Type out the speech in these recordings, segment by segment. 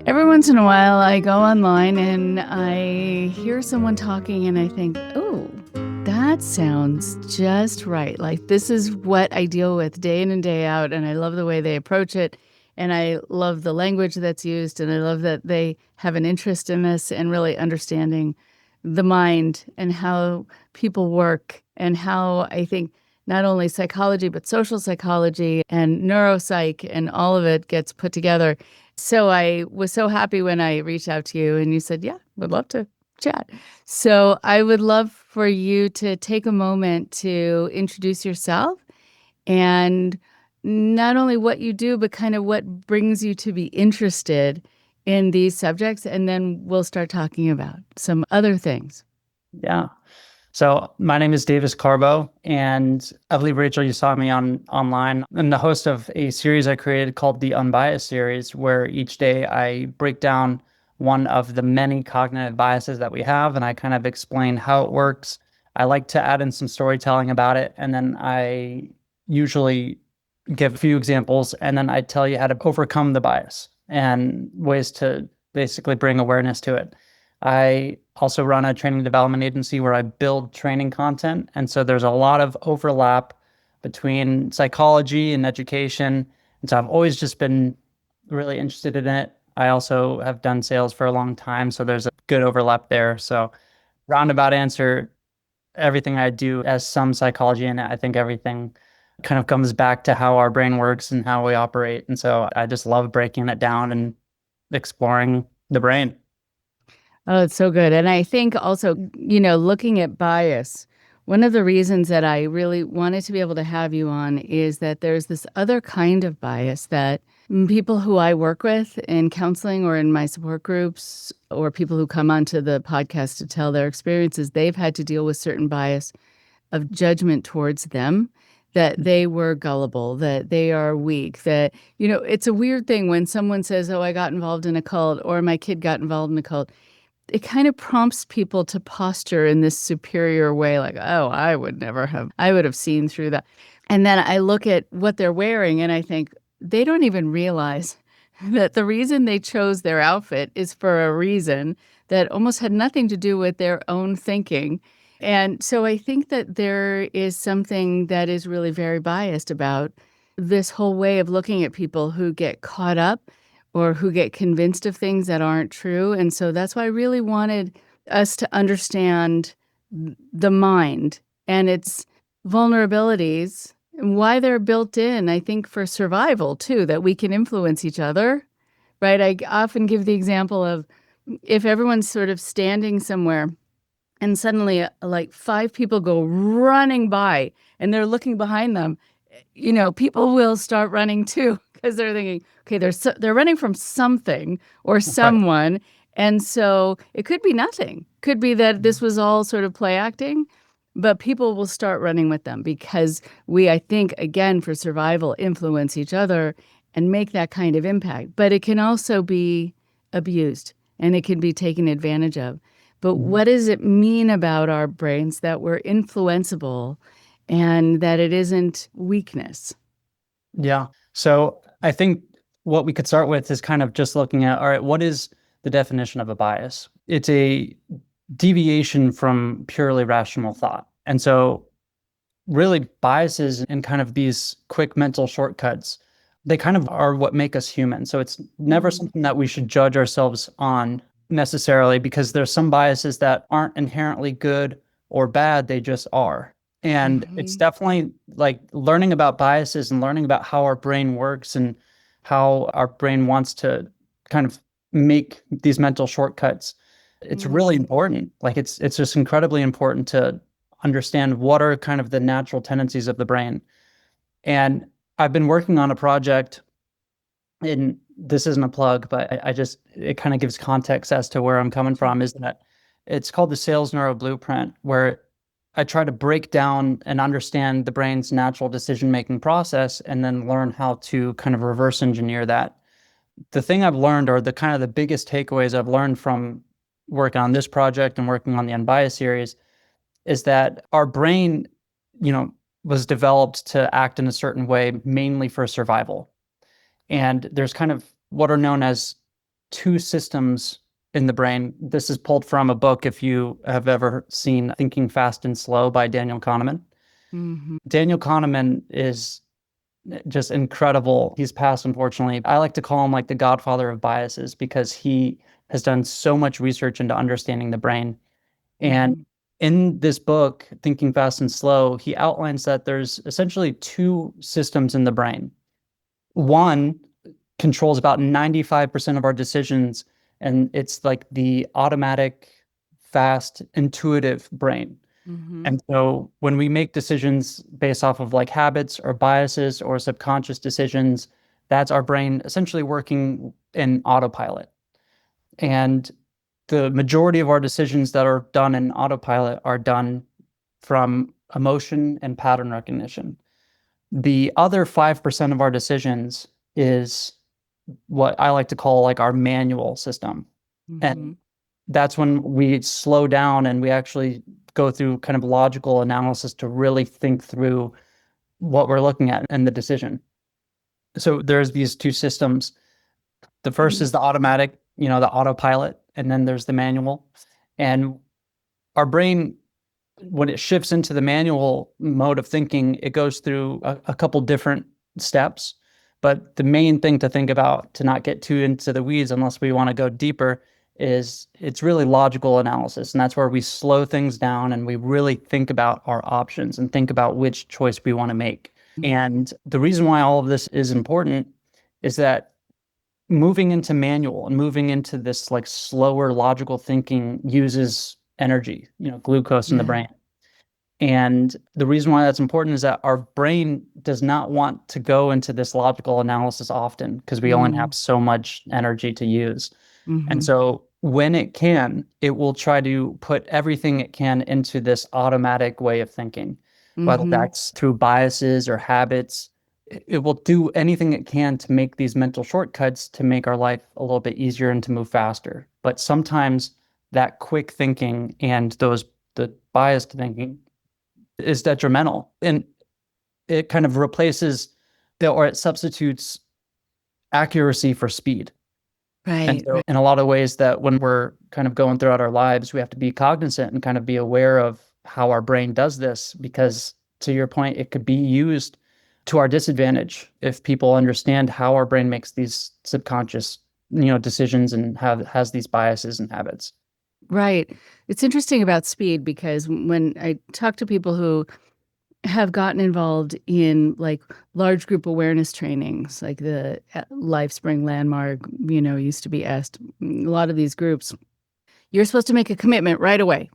Every once in a while, I go online and I hear someone talking and I think, oh, that sounds just right. Like, this is what I deal with day in and day out. And I love the way they approach it. And I love the language that's used. And I love that they have an interest in this and really understanding the mind and how people work and how I think not only psychology, but social psychology and neuropsych and all of it gets put together. So I was so happy when I reached out to you and you said, yeah, would love to chat. So I would love for you to take a moment to introduce yourself and not only what you do, but kind of what brings you to be interested in these subjects. And then we'll start talking about some other things. Yeah. So my name is Davis Carbo, and I believe Rachel, you saw me online. I'm the host of a series I created called the Unbiased Series, where each day I break down one of the many cognitive biases that we have, and I kind of explain how it works. I like to add in some storytelling about it, and then I usually give a few examples, and then I tell you how to overcome the bias and ways to basically bring awareness to it. I also run a training development agency where I build training content. And so there's a lot of overlap between psychology and education. And so I've always just been really interested in it. I also have done sales for a long time. So there's a good overlap there. So, roundabout answer, everything I do has some psychology in it. I think everything kind of comes back to how our brain works and how we operate. And so I just love breaking it down and exploring the brain. Oh, it's so good. And I think also, looking at bias, one of the reasons that I really wanted to be able to have you on is that there's this other kind of bias that people who I work with in counseling or in my support groups, or people who come onto the podcast to tell their experiences, they've had to deal with certain bias of judgment towards them, that they were gullible, that they are weak, that, it's a weird thing when someone says, oh, I got involved in a cult or my kid got involved in a cult. It kind of prompts people to posture in this superior way, like, oh, I would have seen through that. And then I look at what they're wearing and I think they don't even realize that the reason they chose their outfit is for a reason that almost had nothing to do with their own thinking. And so I think that there is something that is really very biased about this whole way of looking at people who get caught up or who get convinced of things that aren't true. And so that's why I really wanted us to understand the mind and its vulnerabilities and why they're built in, I think, for survival too, that we can influence each other, right? I often give the example of if everyone's sort of standing somewhere and suddenly like five people go running by and they're looking behind them, people will start running too because they're thinking, okay, they're running from something or Right. someone. And so it could be nothing. Could be that this was all sort of play acting, but people will start running with them because we, I think, again, for survival, influence each other and make that kind of impact. But it can also be abused and it can be taken advantage of. But Mhm. what does it mean about our brains that we're influenceable and that it isn't weakness? Yeah. So I think what we could start with is kind of just looking at, all right, what is the definition of a bias? It's a deviation from purely rational thought. And so really biases and kind of these quick mental shortcuts, they kind of are what make us human. So it's never Mm-hmm. something that we should judge ourselves on necessarily, because there's some biases that aren't inherently good or bad, they just are. And it's Mm-hmm. definitely like learning about biases and learning about how our brain works and how our brain wants to kind of make these mental shortcuts. It's really Mm-hmm. important. Like it's just incredibly important to understand what are kind of the natural tendencies of the brain. And I've been working on a project, and this isn't a plug, but I just, it kind of gives context as to where I'm coming Sure. from, is that it's called the Sales Neuro Blueprint, where I try to break down and understand the brain's natural decision-making process and then learn how to kind of reverse engineer that. The thing I've learned, or the kind of the biggest takeaways I've learned from working on this project and working on the Unbiased series, is that our brain, you know, was developed to act in a certain way mainly for survival. And there's kind of what are known as two systems in the brain. This is pulled from a book, if you have ever seen Thinking Fast and Slow by Daniel Kahneman. Hmm. Daniel Kahneman is just incredible. He's passed, unfortunately. I like to call him like the godfather of biases because he has done so much research into understanding the brain. And Hmm. in this book, Thinking Fast and Slow, he outlines that there's essentially two systems in the brain. One controls about 95% of our decisions, and it's like the automatic, fast, intuitive brain. Hmm. And so when we make decisions based off of like habits or biases or subconscious decisions, that's our brain essentially working in autopilot. And the majority of our decisions that are done in autopilot are done from emotion and pattern recognition. The other 5% of our decisions is what I like to call like our manual system. Hmm. And that's when we slow down and we actually go through kind of logical analysis to really think through what we're looking at and the decision. So there's these two systems. The first is the automatic, the autopilot, and then there's the manual. And our brain, when it shifts into the manual mode of thinking, it goes through a couple different steps. But the main thing to think about, to not get too into the weeds unless we want to go deeper, is it's really logical analysis. And that's where we slow things down and we really think about our options and think about which choice we want to make. And the reason why all of this is important is that moving into manual and moving into this like slower logical thinking uses energy, glucose in the Yeah. brain. And the reason why that's important is that our brain does not want to go into this logical analysis often because we only Mm-hmm. have so much energy to use. And Mm-hmm. so when it can, it will try to put everything it can into this automatic way of thinking, whether Mm-hmm. that's through biases or habits. It will do anything it can to make these mental shortcuts to make our life a little bit easier and to move faster. But sometimes that quick thinking and the biased thinking is detrimental. And it kind of replaces or it substitutes accuracy for speed. And Right. so, Right. in a lot of ways, that when we're kind of going throughout our lives, we have to be cognizant and kind of be aware of how our brain does this, because to your point, it could be used to our disadvantage if people understand how our brain makes these subconscious, decisions and has these biases and habits. Right. It's interesting about speed because when I talk to people who have gotten involved in like large group awareness trainings, like the LifeSpring Landmark, used to be asked a lot of these groups, you're supposed to make a commitment right away.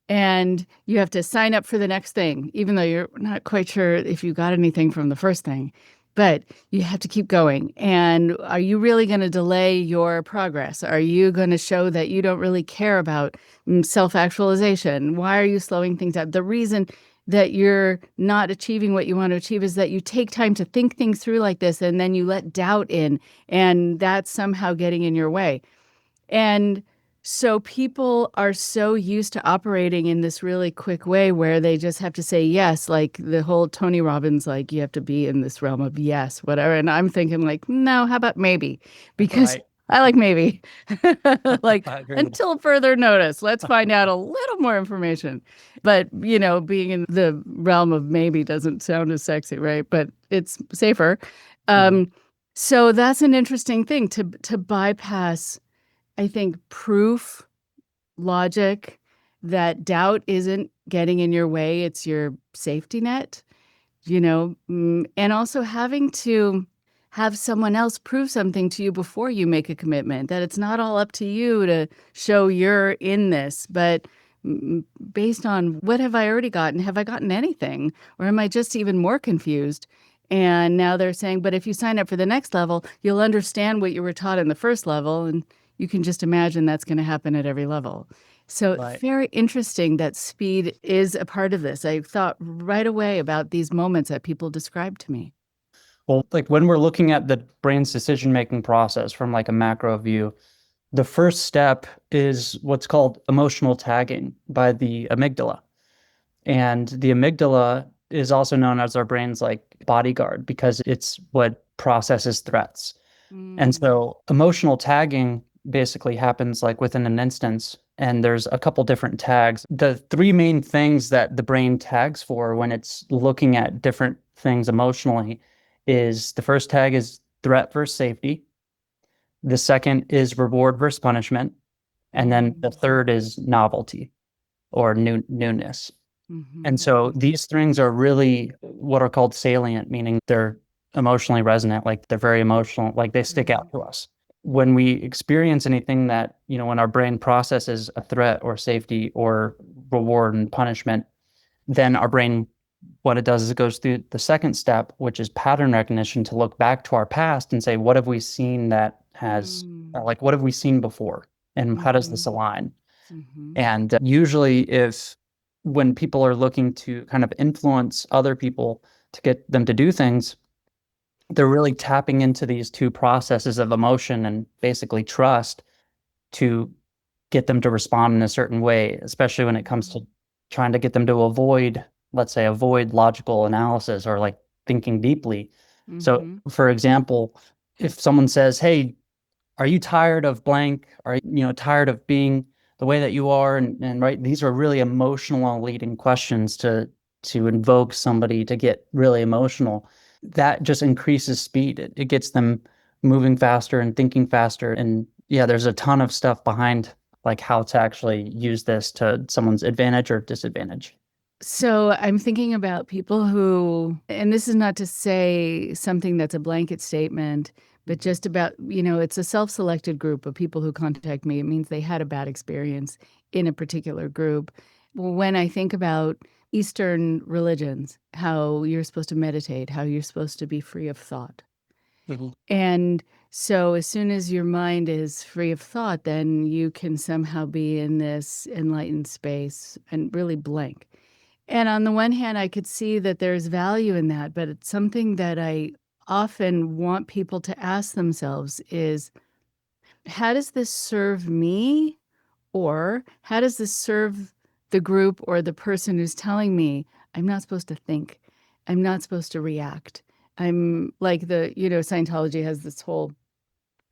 And you have to sign up for the next thing, even though you're not quite sure if you got anything from the first thing. But you have to keep going. And are you really going to delay your progress? Are you going to show that you don't really care about self-actualization? Why are you slowing things up? The reason that you're not achieving what you want to achieve is that you take time to think things through like this and then you let doubt in, and that's somehow getting in your way. And so people are so used to operating in this really quick way where they just have to say yes, like the whole Tony Robbins, like you have to be in this realm of yes, whatever. And I'm thinking like, no, how about maybe? Because Right. I like maybe. Like I agree. until further notice, let's find out a little more information. But, being in the realm of maybe doesn't sound as sexy, right? But it's safer. Mhm. Um, so that's an interesting thing to bypass, I think, proof, logic, that doubt isn't getting in your way. It's your safety net, and also having to have someone else prove something to you before you make a commitment, that it's not all up to you to show you're in this, but mm, based on what have I already gotten? Have I gotten anything? Or am I just even more confused? And now they're saying, but if you sign up for the next level, you'll understand what you were taught in the first level. And you can just imagine that's going to happen at every level. So, Right. very interesting that speed is a part of this. I thought right away about these moments that people described to me. Well, like when we're looking at the brain's decision-making process from like a macro view, the first step is what's called emotional tagging by the amygdala. And the amygdala is also known as our brain's like bodyguard because it's what processes threats. And Mm. so emotional tagging basically happens like within an instance. And there's a couple different tags. The three main things that the brain tags for when it's looking at different things emotionally is the first tag is threat versus safety. The second is reward versus punishment. And then the Mm. third is novelty or newness. And Mhm. so these things are really what are called salient, meaning they're emotionally resonant, like they're very emotional, like they stick Right. out to us. When we experience anything that, when our brain processes a threat or safety or reward and punishment, then our brain, what it does is it goes through the second step, which is pattern recognition, to look back to our past and say, what have we seen that has, Mm. like, what have we seen before? And how does this Mhm. align? Mhm. And usually, if when people are looking to kind of influence other people to get them to do things, they're really tapping into these two processes of emotion and basically trust to get them to respond in a certain way, especially when it comes to trying to get them to avoid, let's say, avoid logical analysis or like thinking deeply. So, Mhm. for example, if someone says, "Hey, are you tired of blank? Are you tired of being the way that you are?" And right, these are really emotional leading questions to invoke somebody to get really emotional. That just increases speed. It gets them moving faster and thinking faster. And yeah, there's a ton of stuff behind like how to actually use this to someone's advantage or disadvantage. So I'm thinking about people who, and this is not to say something that's a blanket statement, but Mhm. just about, it's a self-selected group of people who contact me. It means they had a bad experience in a particular group. When I think about Eastern religions, how you're supposed to meditate, how you're supposed to be free of thought. Mhm. And so as soon as your mind is free of thought, then you can somehow be in this enlightened space and really blank. And on the one hand, I could see that there's value in that, but it's something that I often want people to ask themselves is, how does this serve me? Or how does this serve the group or the person who's telling me I'm not supposed to think? I'm not supposed to react. I'm like Scientology has this whole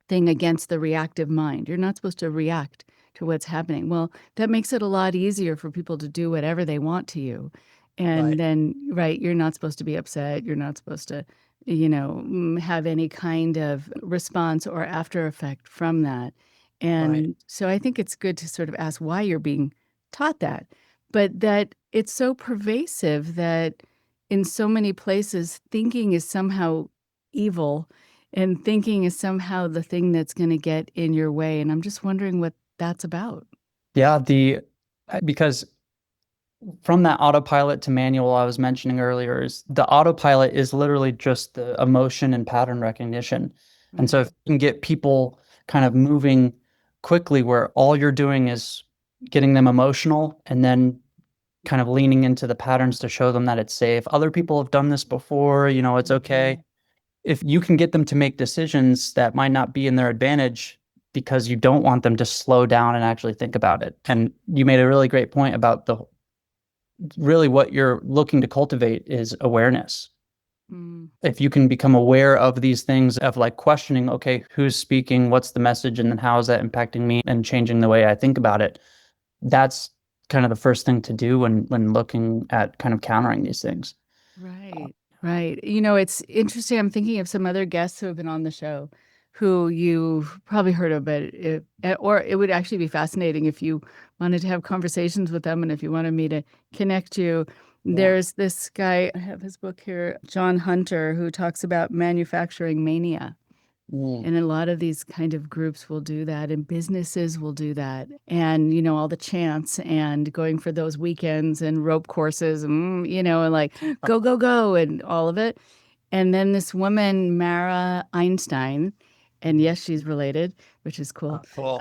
thing against the reactive mind. You're not supposed to react to what's happening. Well, that makes it a lot easier for people to do whatever they want to you. And Right, then, right, you're not supposed to be upset. You're not supposed to, have any kind of response or after effect from that. right. And so I think it's good to sort of ask why you're being taught that, but that it's so pervasive that in so many places, thinking is somehow evil and thinking is somehow the thing that's going to get in your way. And I'm just wondering what that's about. Yeah, the because from that autopilot to manual I was mentioning earlier is the autopilot is literally just the emotion and pattern recognition. And so if Right. you can get people kind of moving quickly where all you're doing is getting them emotional and then kind of leaning into the patterns to show them that it's safe. Other people have done this before, it's okay. Mhm. If you can get them to make decisions that might not be in their advantage because you don't want them to slow down and actually think about it. And you made a really great point about the really what you're looking to cultivate is awareness. Mm. If you can become aware of these things, of like questioning, okay, who's speaking, what's the message, and then how is that impacting me and changing the way I think about it, that's kind of the first thing to do when looking at kind of countering these things. Right. Right. It's interesting. I'm thinking of some other guests who have been on the show who you've probably heard of, but or it would actually be fascinating if you wanted to have conversations with them and if you wanted me to connect you. Yeah. There's this guy, I have his book here, John Hunter, who talks about manufacturing mania. Mm. And a lot of these kind of groups will do that, and businesses will do that. And, all the chants and going for those weekends and rope courses, and like go, go, go, and all of it. And then this woman, Mara Einstein, and yes, she's related, which is cool. Cool.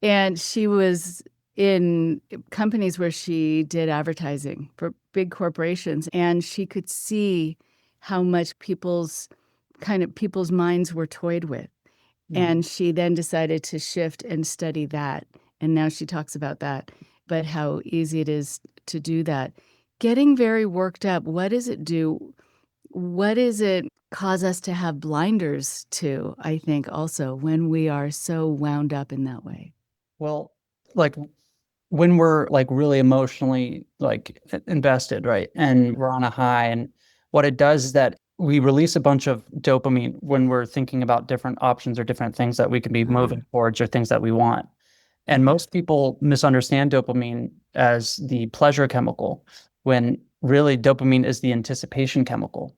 And she was in companies where she did advertising for big corporations, and she could see how much people's minds were toyed with. Mhm. And she then decided to shift and study that. And now she talks about that, but how easy it is to do that. Getting very worked up. What does it do? What does it cause us to have blinders to, I think, also when we are so wound up in that way? Well, like when we're like really emotionally like invested, right? And we're on a high, and what it does is that we release a bunch of dopamine when we're thinking about different options or different things that we can be Uh-huh. moving towards or things that we want. And Uh-huh. most people misunderstand dopamine as the pleasure chemical when really dopamine is the anticipation chemical.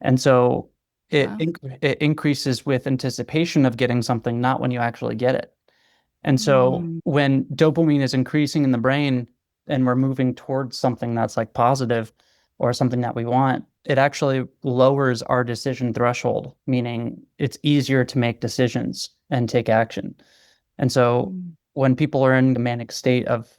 And so Wow. it increases with anticipation of getting something, not when you actually get it. And so Mm. when dopamine is increasing in the brain and we're moving towards something that's like positive or something that we want, it actually lowers our decision threshold, meaning it's easier to make decisions and take action. And so Mm. when people are in the manic state of,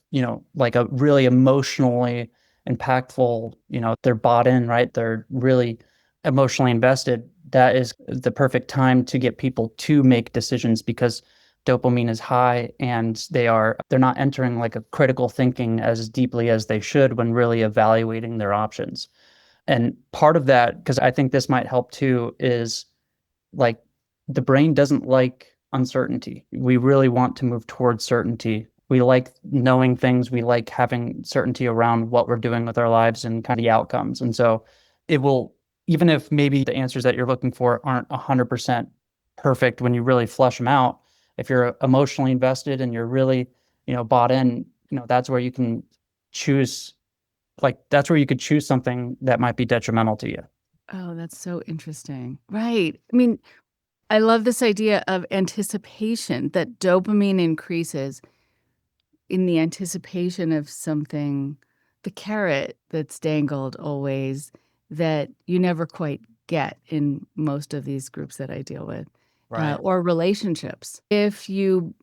like a really emotionally impactful, they're bought in, right? They're really emotionally invested. That is the perfect time to get people to make decisions because dopamine is high and they're not entering like a critical thinking as deeply as they should when really evaluating their options. And part of that, because I think this might help too, is like the brain doesn't like uncertainty. We really want to move towards certainty. We like knowing things. We like having certainty around what we're doing with our lives and kind of the outcomes. And so it will, even if maybe the answers that you're looking for aren't 100% perfect when you really flush them out, if you're emotionally invested and you're really, bought in, that's where you can choose, like, that's where you could choose something that might be detrimental to you. Oh, that's so interesting. Right. I mean, I love this idea of anticipation, that dopamine increases in the anticipation of something, the carrot that's dangled always that you never quite get in most of these groups that I deal with, Right. or relationships. If you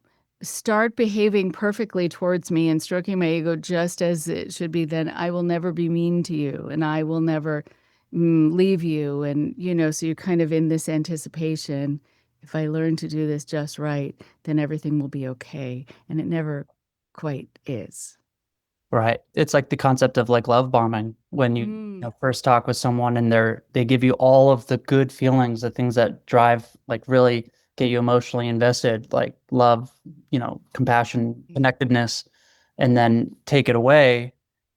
start behaving perfectly towards me and stroking my ego just as it should be, then I will never be mean to you and I will never leave you. And, so you're kind of in this anticipation. If I learn to do this just right, then everything will be okay. And it never quite is. Right. It's like the concept of like love bombing when Mm. first talk with someone and they give you all of the good feelings, the things that drive like really get you emotionally invested, like love, compassion, connectedness, and then take it away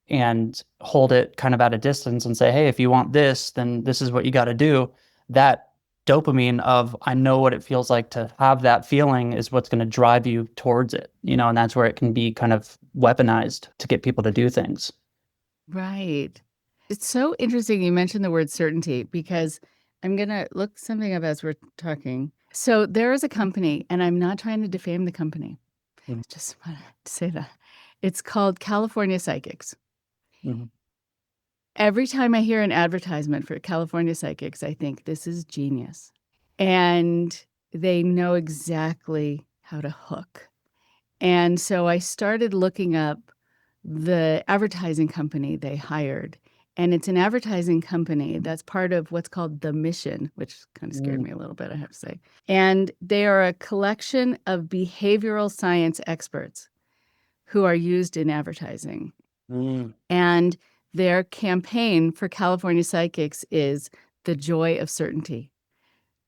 and hold it kind of at a distance and say, hey, if you want this, then this is what you got to do. That dopamine of I know what it feels like to have that feeling is what's going to drive you towards it, and that's where it can be kind of weaponized to get people to do things. Right. It's so interesting you mentioned the word certainty because I'm going to look something up as we're talking. So there is a company, and I'm not trying to defame the company. Mhm. Just want to say that. It's called California Psychics. Mhm. Every time I hear an advertisement for California Psychics, I think this is genius. And they know exactly how to hook. And so I started looking up the advertising company they hired. And it's an advertising company that's part of what's called The Mission, which kind of scared Mhm. me a little bit, I have to say. And they are a collection of behavioral science experts who are used in advertising. Mhm. And their campaign for California Psychics is the joy of certainty.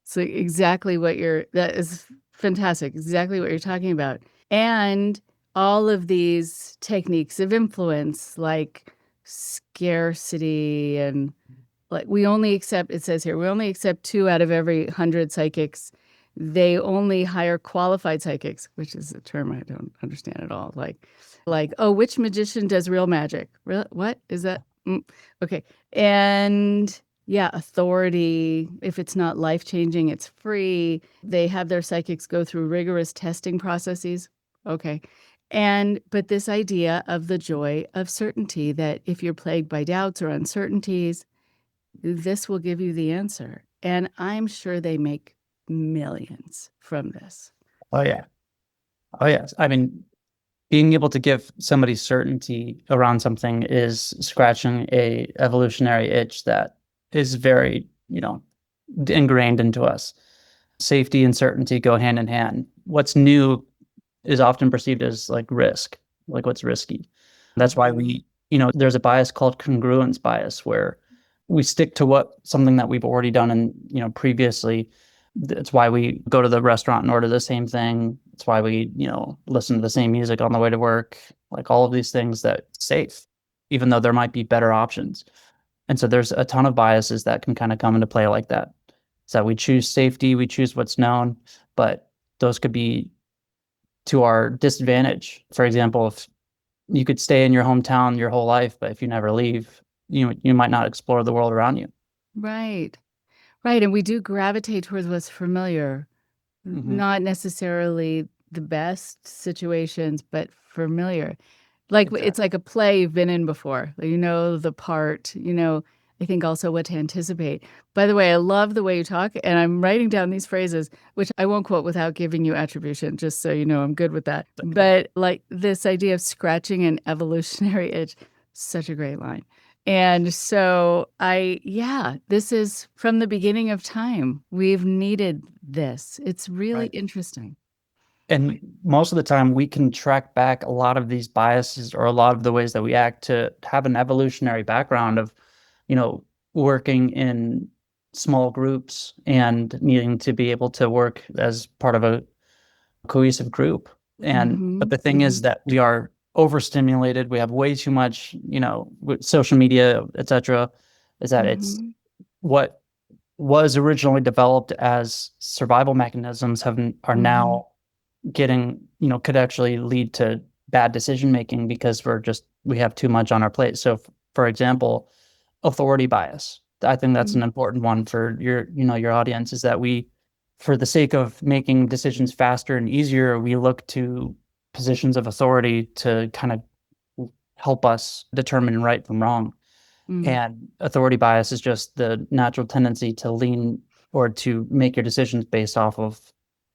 So exactly that is fantastic. Exactly what you're talking about. And all of these techniques of influence like scarcity and like it says here, we only accept 2 out of every 100 psychics. They only hire qualified psychics, which is a term I don't understand at all. Like, oh, which magician does real magic? Real, what is that? Okay. And yeah, authority. If it's not life changing, it's free. They have their psychics go through rigorous testing processes. Okay. But this idea of the joy of certainty that if you're plagued by doubts or uncertainties, this will give you the answer. And I'm sure they make millions from this. Oh yeah. Oh yes. I mean, being able to give somebody certainty around something is scratching a evolutionary itch that is very, ingrained into us. Safety and certainty go hand in hand. What's new is often perceived as like risk, like what's risky. That's why Mhm. there's a bias called congruence bias, where we stick to what something that we've already done and previously. It's why we go to the restaurant and order the same thing. It's why we listen to the same music on the way to work. Like all of these things that safe, even though there might be better options. And so there's a ton of biases that can kind of come into play like that. So we choose safety, we choose what's known, but those could be to our disadvantage. For example, if you could stay in your hometown your whole life, but if you never leave, you might not explore the world around you. Right. Right. And we do gravitate towards what's familiar, Hmm. not necessarily the best situations, but familiar. Like, it's Exactly. like a play you've been in before. Like, you know the part, I think also what to anticipate. By the way, I love the way you talk, and I'm writing down these phrases, which I won't quote without giving you attribution, just so you know I'm good with that. Okay. But like this idea of scratching an evolutionary itch, such a great line. And so yeah, this is from the beginning of time. We've needed this. It's really Right. interesting. And most of the time, we can track back a lot of these biases or a lot of the ways that we act to have an evolutionary background of, you know, working in small groups and needing to be able to work as part of a cohesive group. And but Mm-hmm. the thing Mm-hmm. is that we are overstimulated. We have way too much, with social media, etc. Is that it's Mm-hmm. what was originally developed as survival mechanisms are Mm-hmm. now getting, could actually lead to bad decision making because we have too much on our plate. So, for example, authority bias. I think that's an important one for your audience is that for the sake of making decisions faster and easier, we look to positions of authority to kind of help us determine right from wrong. Mm-hmm. And authority bias is just the natural tendency to lean or to make your decisions based off of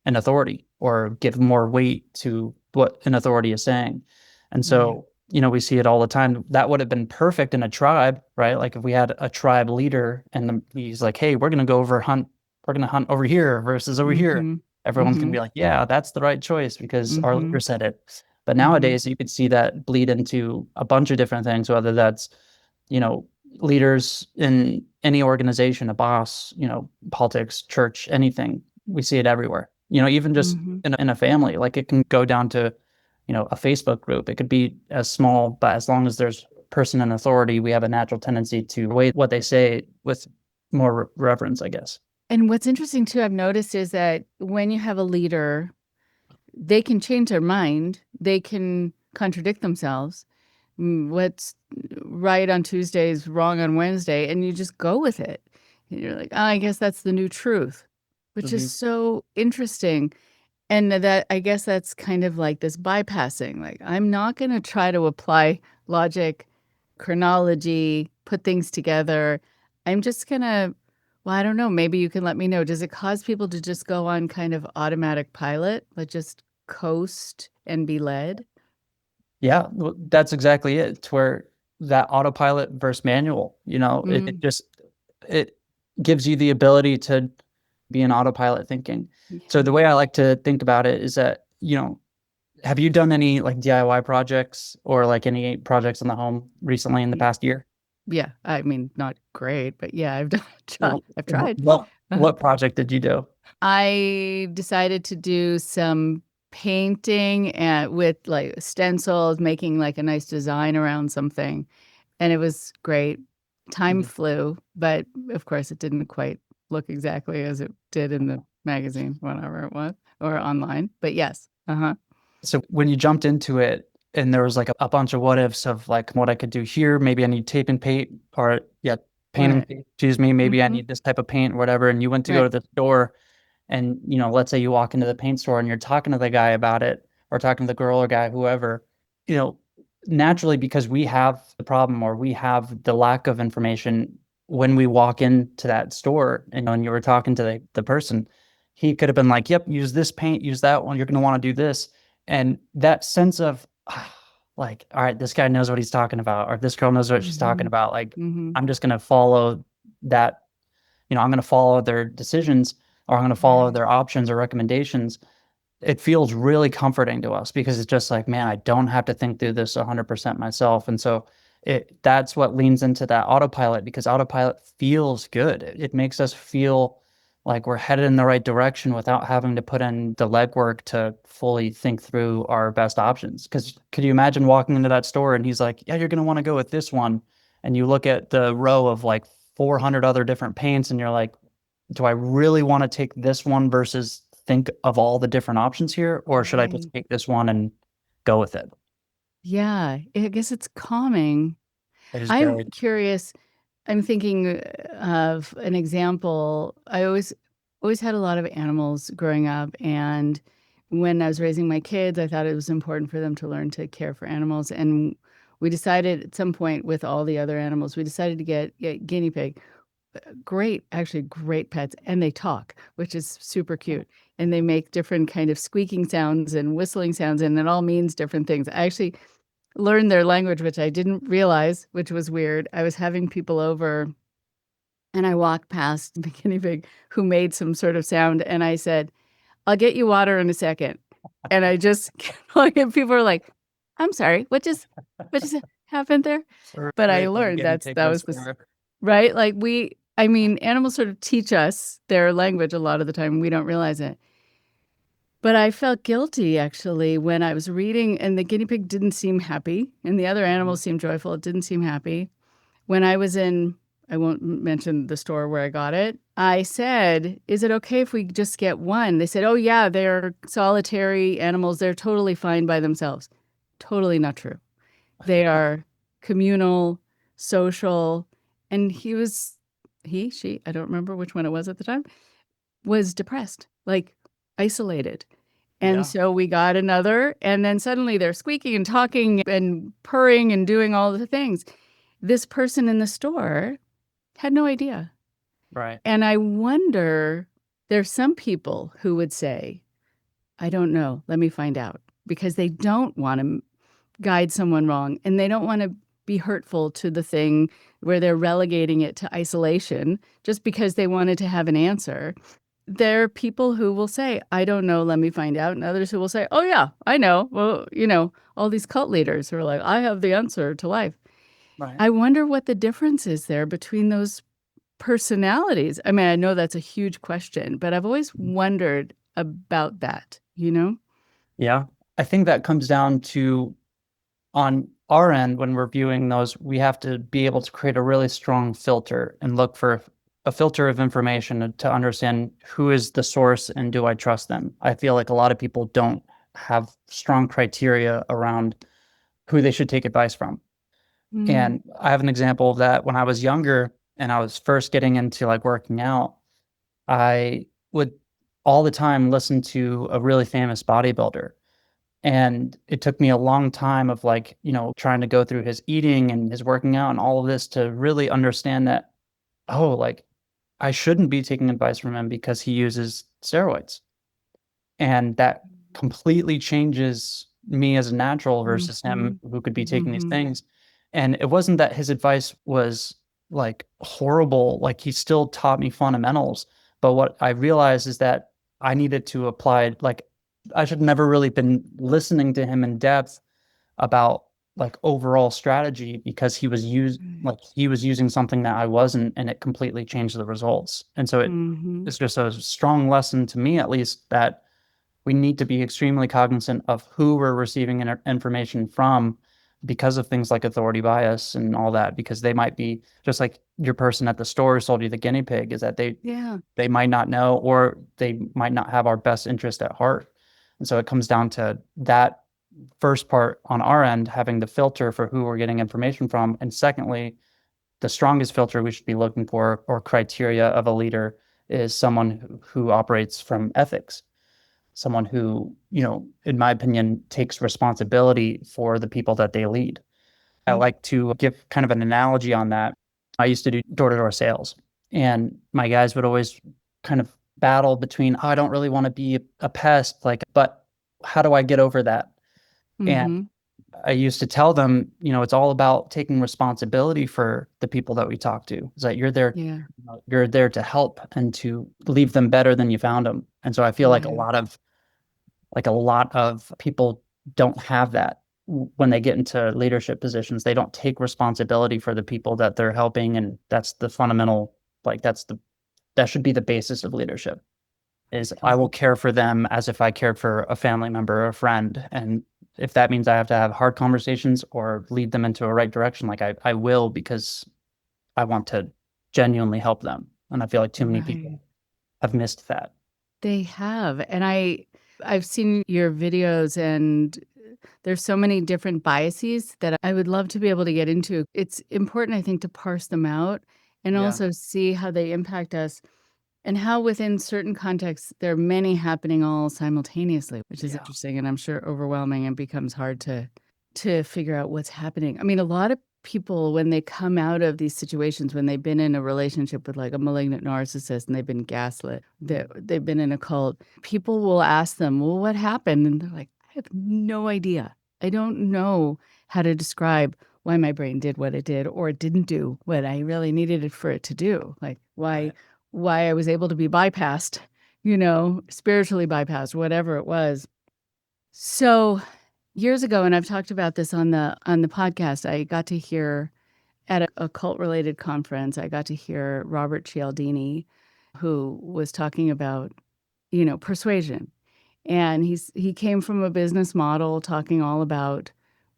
an authority or give more weight to what an authority is saying. And Right. so, we see it all the time. That would have been perfect in a tribe, right? Like if we had a tribe leader and he's like, hey, we're going to hunt over here versus over here. Mm-hmm. Everyone's going to Mm-hmm. be like, yeah, that's the right choice because our Mm-hmm. leader said it. But Mm-hmm. nowadays, you could see that bleed into a bunch of different things, whether that's, you know, leaders in any organization, a boss, politics, church, anything. We see it everywhere. Even just Mm-hmm. in a family, like it can go down to, a Facebook group. It could be as small, but as long as there's person in authority, we have a natural tendency to weigh what they say with more reverence, I guess. And what's interesting too, I've noticed is that when you have a leader, they can change their mind, they can contradict themselves. What's right on Tuesday is wrong on Wednesday, and you just go with it. And you're like, oh, I guess that's the new truth, which is Mhm. so interesting. And that I guess that's kind of like this bypassing. Like, I'm not going to try to apply logic, chronology, put things together. I'm just going to, well, I don't know. Maybe you can let me know. Does it cause people to just go on kind of automatic pilot, like just coast and be led? Yeah, well, that's exactly it. It's where that autopilot versus manual, Mm, it gives you the ability to be in autopilot thinking. So yeah. the way I like to think about it is that, have you done any like DIY projects or like any projects in the home recently in the y- past year? Yeah. I mean, not great, but yeah, Well, I've tried. Uh, what project did you do? I decided to do some painting and with like stencils, making like a nice design around something. And it was great. Time Mhm. flew, but of course it didn't quite look exactly as it did in the magazine, whatever it was, or online. But yes. Uh-huh. So when you jumped into it and there was like a bunch of what ifs of like what I could do here, maybe I need tape and paint or yeah, paint and Right. paint, excuse me, maybe I Mm-hmm. need this type of paint or whatever. And you went to go Right. to the store and, let's say you walk into the paint store and you're talking to the guy about it or talking to the girl or guy, whoever, you know, naturally because we have the problem or we have the lack of information when we walk into that store and you were talking to the person, he could have been like, yep, use this paint, use that one. You're going to want to do this. And that sense of like, all right, this guy knows what he's talking about, or this girl knows what she's talking Mm-hmm. about. Like, Mm-hmm. I'm just going to follow that, I'm going to follow their decisions or I'm going to follow Right. their options or recommendations. It feels really comforting to us because it's just like, man, I don't have to think through this 100% myself. And so that's what leans into that autopilot, because autopilot feels good. It makes us feel like we're headed in the right direction without having to put in the legwork to fully think through our best options. Because could you imagine walking into that store and he's like, yeah, you're going to want to go with this one. And you look at the row of like 400 other different paints and you're like, do I really want to take this one versus think of all the different options here? Or should I just Right. take this one and go with it? Yeah, I guess it's calming. It is I'm very, curious. I'm thinking of an example. I always had a lot of animals growing up, and when I was raising my kids, I thought it was important for them to learn to care for animals. And we decided at some point with all the other animals, we decided to get guinea pig. Great, actually great pets, and they talk, which is super cute. And they make different kind of squeaking sounds and whistling sounds, and it all means different things. I actually learned their language, which I didn't realize, which was weird. I was having people over and I walked past the guinea pig who made some sort of sound and I said, I'll get you water in a second. And I just like and people were like, I'm sorry, what just happened there? But I Rachel, the learned guinea that's pig that was this whisperer. right. Like I mean, animals sort of teach us their language a lot of the time. We don't realize it. But I felt guilty actually when I was reading, and the guinea pig didn't seem happy, and the other Mhm. animals seemed joyful. It didn't seem happy. When I was in, I won't mention the store where I got it, I said, is it okay if we just get one? They said, oh, yeah, they're solitary animals. They're totally fine by themselves. Totally not true. They are communal, social. And she, I don't remember which one it was at the time, was depressed, like isolated. And Yeah, so we got another, and then suddenly they're squeaking and talking and purring and doing all the things. This person in the store had no idea. right. And I wonder, there's some people who would say, I don't know, let me find out, because they don't want to guide someone wrong and they don't want to be hurtful to the thing where they're relegating it to isolation just because they wanted to have an answer. There are people who will say, I don't know, let me find out. And others who will say, oh, yeah, I know. Well, all these cult leaders who are like, I have the answer to life. Right. I wonder what the difference is there between those personalities. I mean, I know that's a huge question, but I've always wondered about that? Yeah. I think that comes down to on our end, when we're viewing those, we have to be able to create a really strong filter and look for a filter of information to understand who is the source and do I trust them. I feel like a lot of people don't have strong criteria around who they should take advice from. Mm, And I have an example of that. When I was younger and I was first getting into like working out, I would all the time listen to a really famous bodybuilder. And it took me a long time of like, trying to go through his eating and his working out and all of this to really understand that, oh, like I shouldn't be taking advice from him because he uses steroids. And that completely changes me as a natural versus him mhm, who could be taking these mhm. things. And it wasn't that his advice was like horrible, like he still taught me fundamentals. But what I realized is that I needed to apply, like, I should never really been listening to him in depth about like overall strategy because Right. he was using something that I wasn't, and it completely changed the results. And so Mhm. it's just a strong lesson to me, at least, that we need to be extremely cognizant of who we're receiving information from because of things like authority bias and all that, because they might be just like your person at the store sold you the guinea pig, is that Yeah. they might not know, or they might not have our best interest at heart. And so it comes down to that first part on our end, having the filter for who we're getting information from. And secondly, the strongest filter we should be looking for, or criteria of a leader, is someone who operates from ethics, someone who, in my opinion, takes responsibility for the people that they lead. I like to give kind of an analogy on that. I used to do door to door sales, and my guys would always kind of battle between, oh, I don't really want to be a pest, like, but how do I get over that? And Mhm. I used to tell them, it's all about taking responsibility for the people that we talk to. Is that Yeah. you're there to help and to leave them better than you found them. And so I feel like Yeah. a lot of people don't have that. when they get into leadership positions, they don't take responsibility for the people that they're helping. And that's the fundamental, like that should be the basis of leadership is I will care for them as if I cared for a family member or a friend. And if that means I have to have hard conversations or lead them into a right direction, like I will, because I want to genuinely help them. And I feel like too many Right. people have missed that. They have. And I've seen your videos, and there's so many different biases that I would love to be able to get into. It's important, I think, to parse them out and Yeah. also see how they impact us and how within certain contexts there are many happening all simultaneously, which is Yeah. interesting and I'm sure overwhelming and becomes hard to figure out what's happening. I mean, a lot of people when they come out of these situations, when they've been in a relationship with like a malignant narcissist and they've been gaslit, they've been in a cult, people will ask them, "Well, what happened?" And they're like, "I have no idea. I don't know how to describe why my brain did what it did or it didn't do what I really needed it for it to do. Like Right. why I was able to be bypassed, spiritually bypassed, whatever it was." So years ago, and I've talked about this on the podcast, I got to hear at a cult related conference, I got to hear Robert Cialdini, who was talking about, persuasion. And he came from a business model talking all about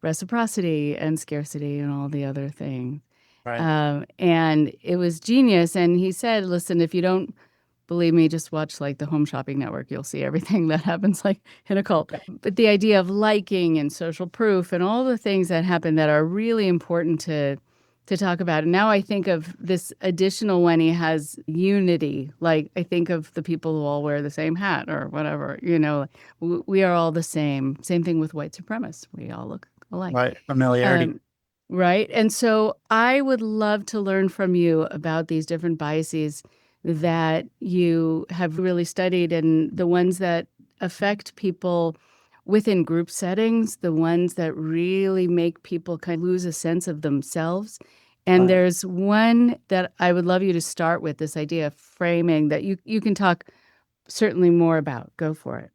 reciprocity and scarcity and all the other things. Right. And it was genius. And he said, listen, if you don't believe me, just watch like the Home Shopping Network. You'll see everything that happens like in a cult. But the idea of liking and social proof and all the things that happen that are really important to talk about. And now I think of this additional one. He has unity. Like I think of the people who all wear the same hat or whatever. We are all the same. Same thing with white supremacists. We all look alike. Right. Familiarity. Um, right. And so I would love to learn from you about these different biases that you have really studied and the ones that affect people within group settings, the ones that really make people kind of lose a sense of themselves. And Right. there's one that I would love you to start with, this idea of framing that you can talk certainly more about. Go for it.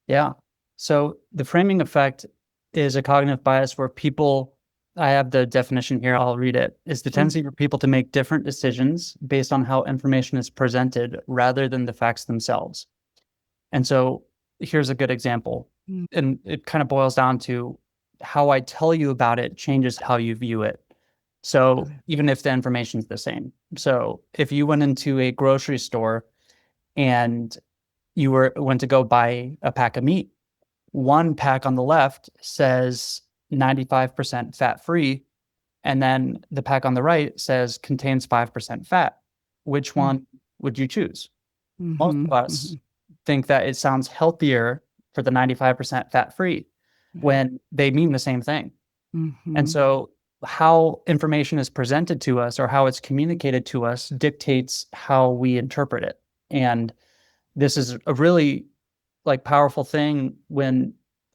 Yeah. So the framing effect is a cognitive bias where people, I have the definition here, I'll read it, is the Mm, tendency for people to make different decisions based on how information is presented rather than the facts themselves. And so here's a good example. mm, And it kind of boils down to how I tell you about it changes how you view it. So okay. even if the information is the same. So if you went into a grocery store and you went to go buy a pack of meat, one pack on the left says 95% fat free, and then the pack on the right says contains 5% fat. Which Mm, one would you choose? Most mm-hmm, of us think that it sounds healthier for the 95% fat free right. when they mean the same thing. And Mm-hmm. so, how information is presented to us or how it's communicated to us dictates how we interpret it. And this is a really like powerful thing when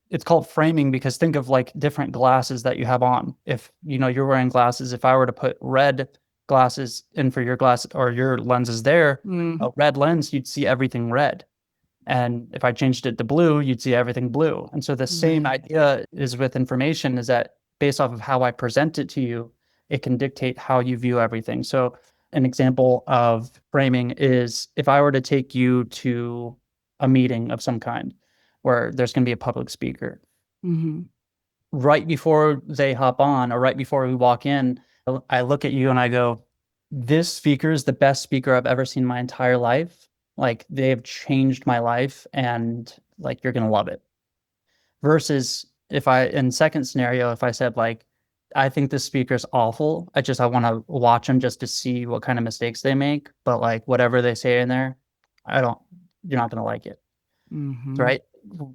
it's called framing, because think of like different glasses that you have on. If you're wearing glasses, if I were to put red glasses in for your glass or your lenses there, Mm, a red lens, you'd see everything red. And if I changed it to blue, you'd see everything blue. And so the same right. idea is with information, is that based off of how I present it to you, it can dictate how you view everything. So an example of framing is if I were to take you to a meeting of some kind where there's going to be a public speaker, Mm-hmm. right before they hop on or right before we walk in, I look at you and I go, this speaker is the best speaker I've ever seen in my entire life. Like they have changed my life and like you're going to love it. Versus if in second scenario, if I said like, I think this speaker is awful. I want to watch them just to see what kind of mistakes they make. But like whatever they say in there, I don't, you're not going to like it. Mm-hmm. Right?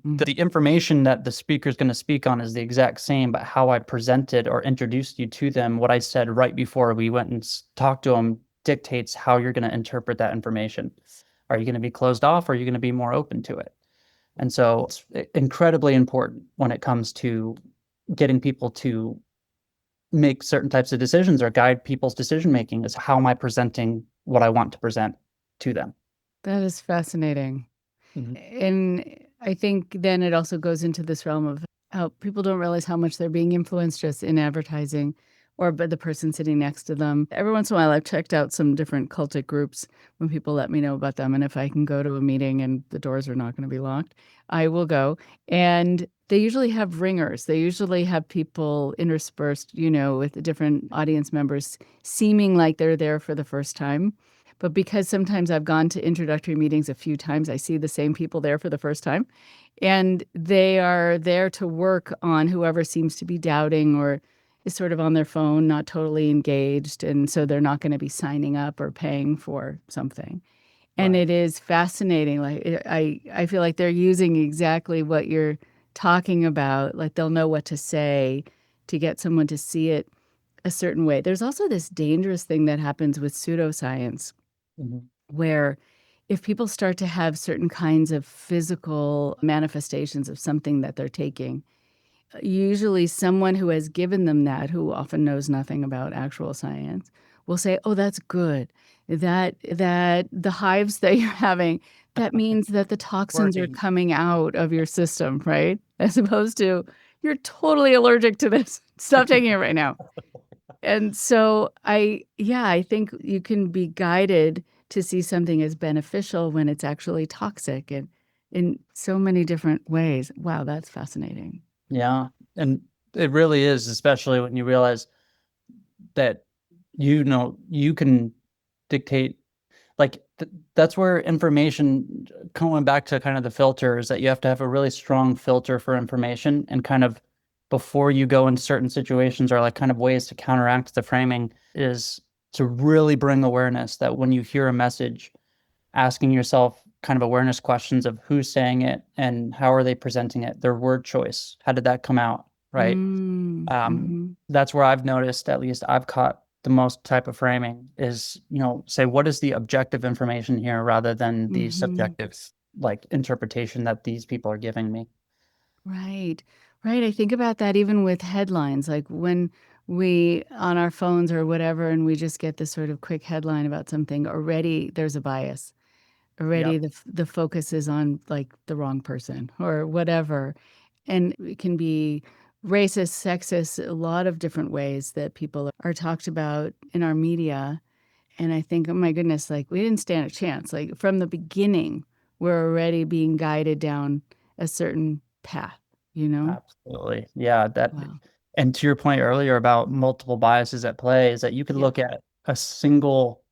The information that the speaker is going to speak on is the exact same, but how I presented or introduced you to them, what I said right before we went and talked to them, dictates how you're going to interpret that information. Are you going to be closed off or are you going to be more open to it? And so it's incredibly important when it comes to getting people to make certain types of decisions or guide people's decision making, is how am I presenting what I want to present to them? That is fascinating. Mhm. And I think then it also goes into this realm of how people don't realize how much they're being influenced just in advertising or by the person sitting next to them. Every once in a while, I've checked out some different cultic groups when people let me know about them. And if I can go to a meeting and the doors are not going to be locked, I will go. And they usually have ringers. They usually have people interspersed, with the different audience members seeming like they're there for the first time. But because sometimes I've gone to introductory meetings a few times, I see the same people there for the first time. And they are there to work on whoever seems to be doubting or is sort of on their phone, not totally engaged. And so they're not going to be signing up or paying for something. And Right. it is fascinating. Like I feel like they're using exactly what you're talking about. Like they'll know what to say to get someone to see it a certain way. There's also this dangerous thing that happens with pseudoscience Mhm. where if people start to have certain kinds of physical manifestations of something that they're taking, usually someone who has given them that, who often knows nothing about actual science, will say, "Oh, that's good. That the hives that you're having, that means that the toxins are Working. coming out of your system, right? As opposed to you're totally allergic to this. Stop taking it right now." And so I think you can be guided to see something as beneficial when it's actually toxic and in so many different ways. Wow, that's fascinating. Yeah. And it really is, especially when you realize that you can dictate like that's where information, going back to kind of the filter, is that you have to have a really strong filter for information, and kind of before you go into certain situations, or like kind of ways to counteract the framing, is to really bring awareness that when you hear a message, asking yourself kind of awareness questions of who's saying it and how are they presenting it, their word choice, how did that come out, right? Mm, mhm, That's where I've noticed, at least I've caught the most type of framing is, say, what is the objective information here rather than the mhm. subjective, like, interpretation that these people are giving me. Right. Right, I think about that even with headlines, like when we on our phones or whatever, and we just get this sort of quick headline about something, already there's a bias. Already Yep. the focus is on, like, the wrong person or whatever, and it can be racist, sexist, a lot of different ways that people are talked about in our media, and I think, "Oh my goodness, like, we didn't stand a chance." Like, from the beginning, we're already being guided down a certain path, you know? Absolutely. Yeah, that, Wow. and to your point earlier about multiple biases at play, is that you could Yeah. look at a single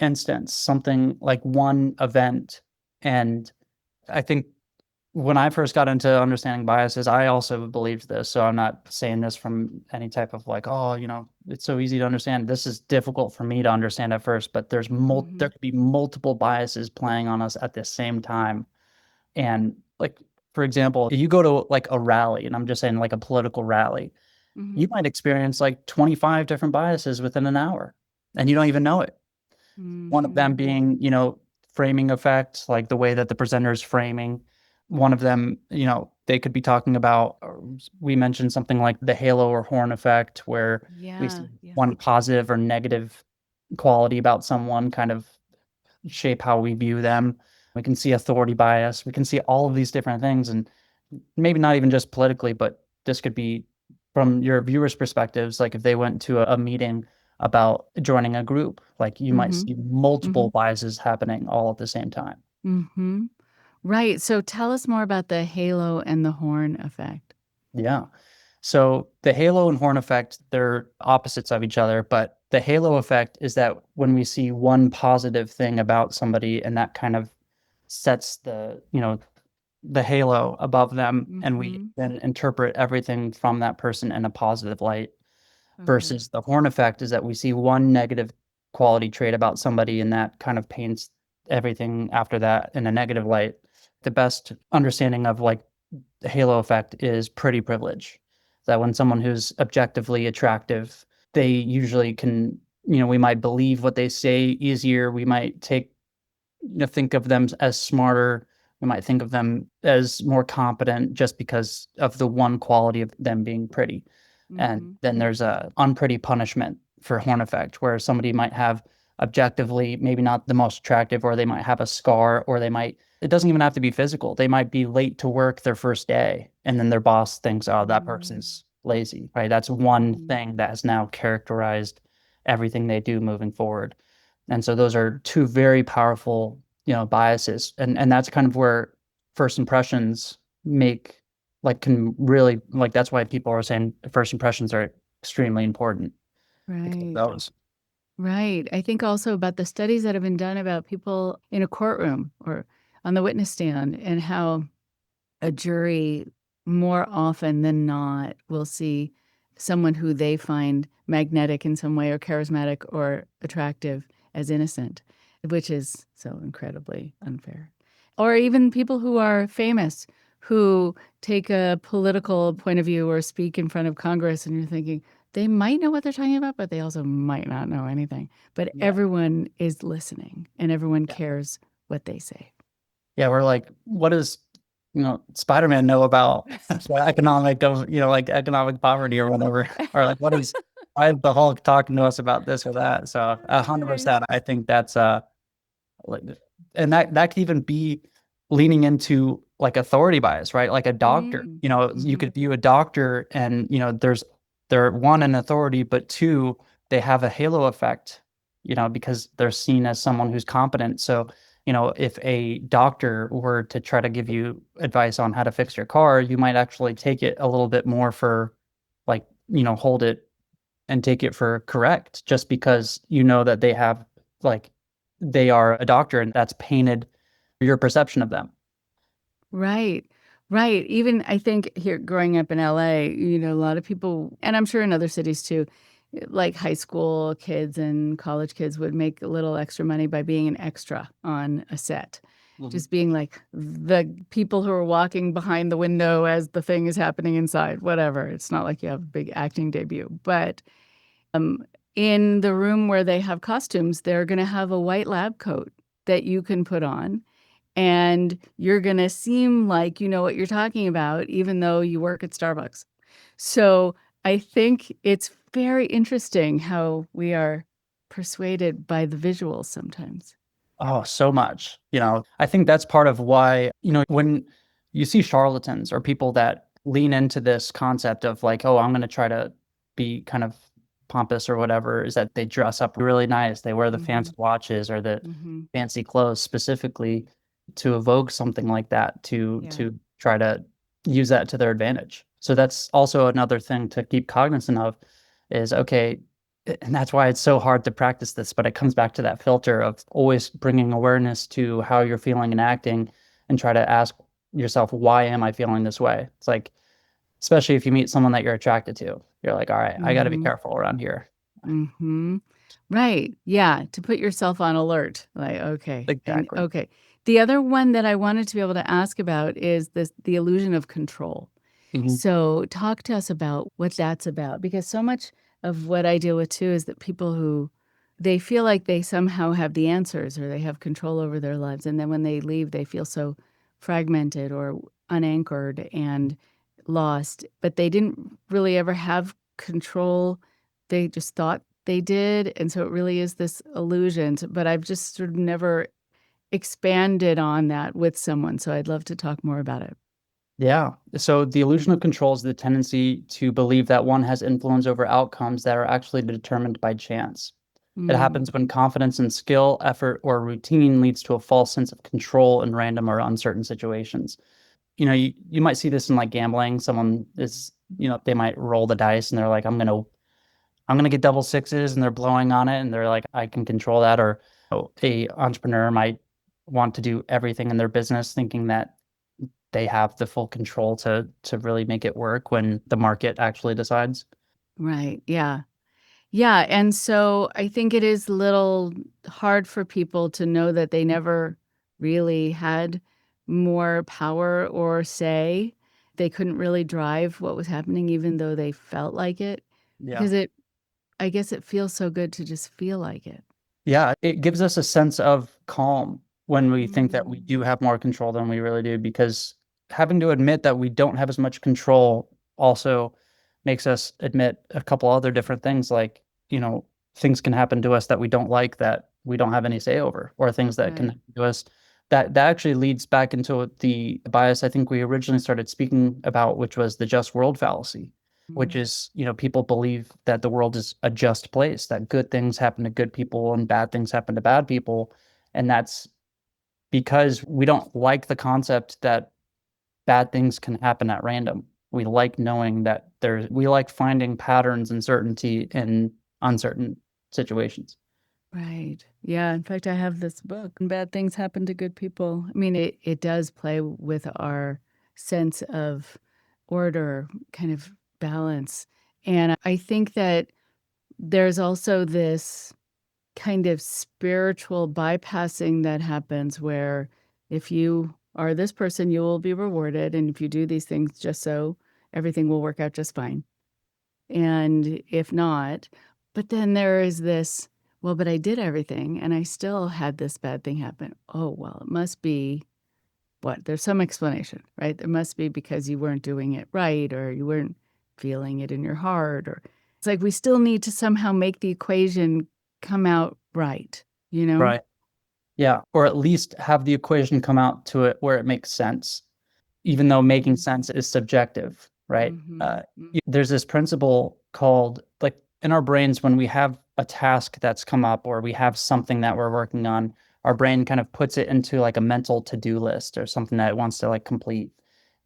instance, something like one event, and I think when I first got into understanding biases, I also believed this. So I'm not saying this from any type of like, oh, it's so easy to understand. This is difficult for me to understand at first, but there Mhm. could be multiple biases playing on us at the same time. And like, for example, if you go to like a rally, and I'm just saying like a political rally, you Mhm. might experience like 25 different biases within an hour, and you don't even know it. One of them Mhm. being, framing effect, like the way that the presenter is framing. One of them, they could be talking about, or we mentioned something like the halo or horn effect, where we Yeah, see yeah. one positive or negative quality about someone kind of shape how we view them. We can see authority bias. We can see all of these different things. And maybe not even just politically, but this could be from your viewers' perspectives. Like if they went to a meeting about joining a group, like you might Mhm. see multiple Mhm. biases happening all at the same time. Mhm. Right, so tell us more about the halo and the horn effect. Yeah. So the halo and horn effect, they're opposites of each other, but the halo effect is that when we see one positive thing about somebody, and that kind of sets the halo above them, and we Mhm. then interpret everything from that person in a positive light. Okay. Versus the horn effect is that we see one negative quality trait about somebody, and that kind of paints everything after that in a negative light. The best understanding of like the halo effect is pretty privilege. That when someone who's objectively attractive, they usually can, we might believe what they say easier. We might think of them as smarter. We might think of them as more competent just because of the one quality of them being pretty. And Mhm. then there's a unpretty punishment for horn effect, where somebody might have objectively maybe not the most attractive, or they might have a scar, or it doesn't even have to be physical. They might be late to work their first day, and then their boss thinks, oh, that Mm, person's lazy, right? That's one mm. thing that has now characterized everything they do moving forward. And so those are two very powerful, biases. And that's kind of where first impressions make can really that's why people are saying first impressions are extremely important because of Right. those. Right. I think also about the studies that have been done about people in a courtroom or on the witness stand, and how a jury more often than not will see someone who they find magnetic in some way or charismatic or attractive as innocent, which is so incredibly unfair. Or even people who are famous who take a political point of view or speak in front of Congress, and you're thinking they might know what they're talking about, but they also might not know anything. But Yeah. everyone is listening and everyone Yeah. cares what they say. Yeah, we're like, what does Spider-Man know about economic poverty or whatever? Or like why is the Hulk talking to us about this or that? So Right. 100%, I think that's like, and that could even be leaning into like authority bias, right? Like a doctor, Mm. you Mhm. could view a doctor and, they're one in authority, but two, they have a halo effect, because they're seen as someone who's competent. So, if a doctor were to try to give you advice on how to fix your car, you might actually take it a little bit more for like, hold it and take it for correct just because you know that like they are a doctor and that's painted your perception of them. Right. Right. Even I think here growing up in LA, a lot of people, and I'm sure in other cities too, like high school kids and college kids would make a little extra money by being an extra on a set. Mhm. Just being like the people who are walking behind the window as the thing is happening inside, whatever. It's not like you have a big acting debut. But um, in the room where they have costumes, they're going to have a white lab coat that you can put on, and you're going to seem like you know what you're talking about, even though you work at Starbucks. So I think it's very interesting how we are persuaded by the visuals sometimes. Oh, so much. I think that's part of why, when you see charlatans or people that lean into this concept of like, oh, I'm going to try to be kind of pompous or whatever, is that they dress up really nice. They wear the Hmm. fancy watches or the Hmm. fancy clothes specifically to evoke something like that, to Yeah. try to use that to their advantage. So that's also another thing to keep cognizant of is, okay, and that's why it's so hard to practice this, but it comes back to that filter of always bringing awareness to how you're feeling and acting, and try to ask yourself, why am I feeling this way? It's like, especially if you meet someone that you're attracted to, you're like, all right, I got to be Hmm. careful around here. Hmm. Right. Yeah. To put yourself on alert. Like, okay. And Exactly. okay. The other one that I wanted to be able to ask about is the illusion of control. Hmm. So talk to us about what that's about, because so much of what I deal with too is that people who they feel like they somehow have the answers or they have control over their lives, and then when they leave they feel so fragmented or unanchored and lost, but they didn't really ever have control. They just thought they did, and so it really is this illusion. But I've just sort of never expanded on that with someone, so I'd love to talk more about it. Yeah. So the illusion of control is the tendency to believe that one has influence over outcomes that are actually determined by chance. It Mm. happens when confidence in skill, effort, or routine leads to a false sense of control in random or uncertain situations. You might see this in like gambling. Someone is, they might roll the dice and they're like, I'm gonna get double sixes, and they're blowing on it and they're like, I can control that. Or a entrepreneur might want to do everything in their business thinking that they have the full control to really make it work when the market actually decides. Right. Yeah. Yeah, and so I think it is a little hard for people to know that they never really had more power or say. They couldn't really drive what was happening even though they felt like it, Yeah. because I guess it feels so good to just feel like it. Yeah, it gives us a sense of calm when we think that we Mm. do have more control than we really do, because having to admit that we don't have as much control also makes us admit a couple other different things, like, things can happen to us that we don't like, that we don't have any say over, or things that can Right. happen to us. That actually leads back into the bias I think we originally started speaking about, which was the just world fallacy, which Mm. is, people believe that the world is a just place, that good things happen to good people and bad things happen to bad people. And that's because we don't like the concept that bad things can happen at random. We like knowing that we like finding patterns and certainty in uncertain situations. Right. Yeah. In fact, I have this book, Bad Things Happen to Good People. I mean, it does play with our sense of order, kind of balance. And I think that there's also this kind of spiritual bypassing that happens where if you are this person, you will be rewarded. And if you do these things just so, everything will work out just fine. And if not, but then there is this, well, but I did everything and I still had this bad thing happen. Oh, well, it must be what? There's some explanation, right? There must be because you weren't doing it right or you weren't feeling it in your heart or it's like we still need to somehow make the equation come out right, you know? Right. Yeah. Or at least have the equation come out to it where it makes sense, even though making Mhm. sense is subjective, right? Mhm. There's this principle called, like, in our brains, when we have a task that's come up or we have something that we're working on, our brain kind of puts it into like a mental to-do list or something that it wants to like complete.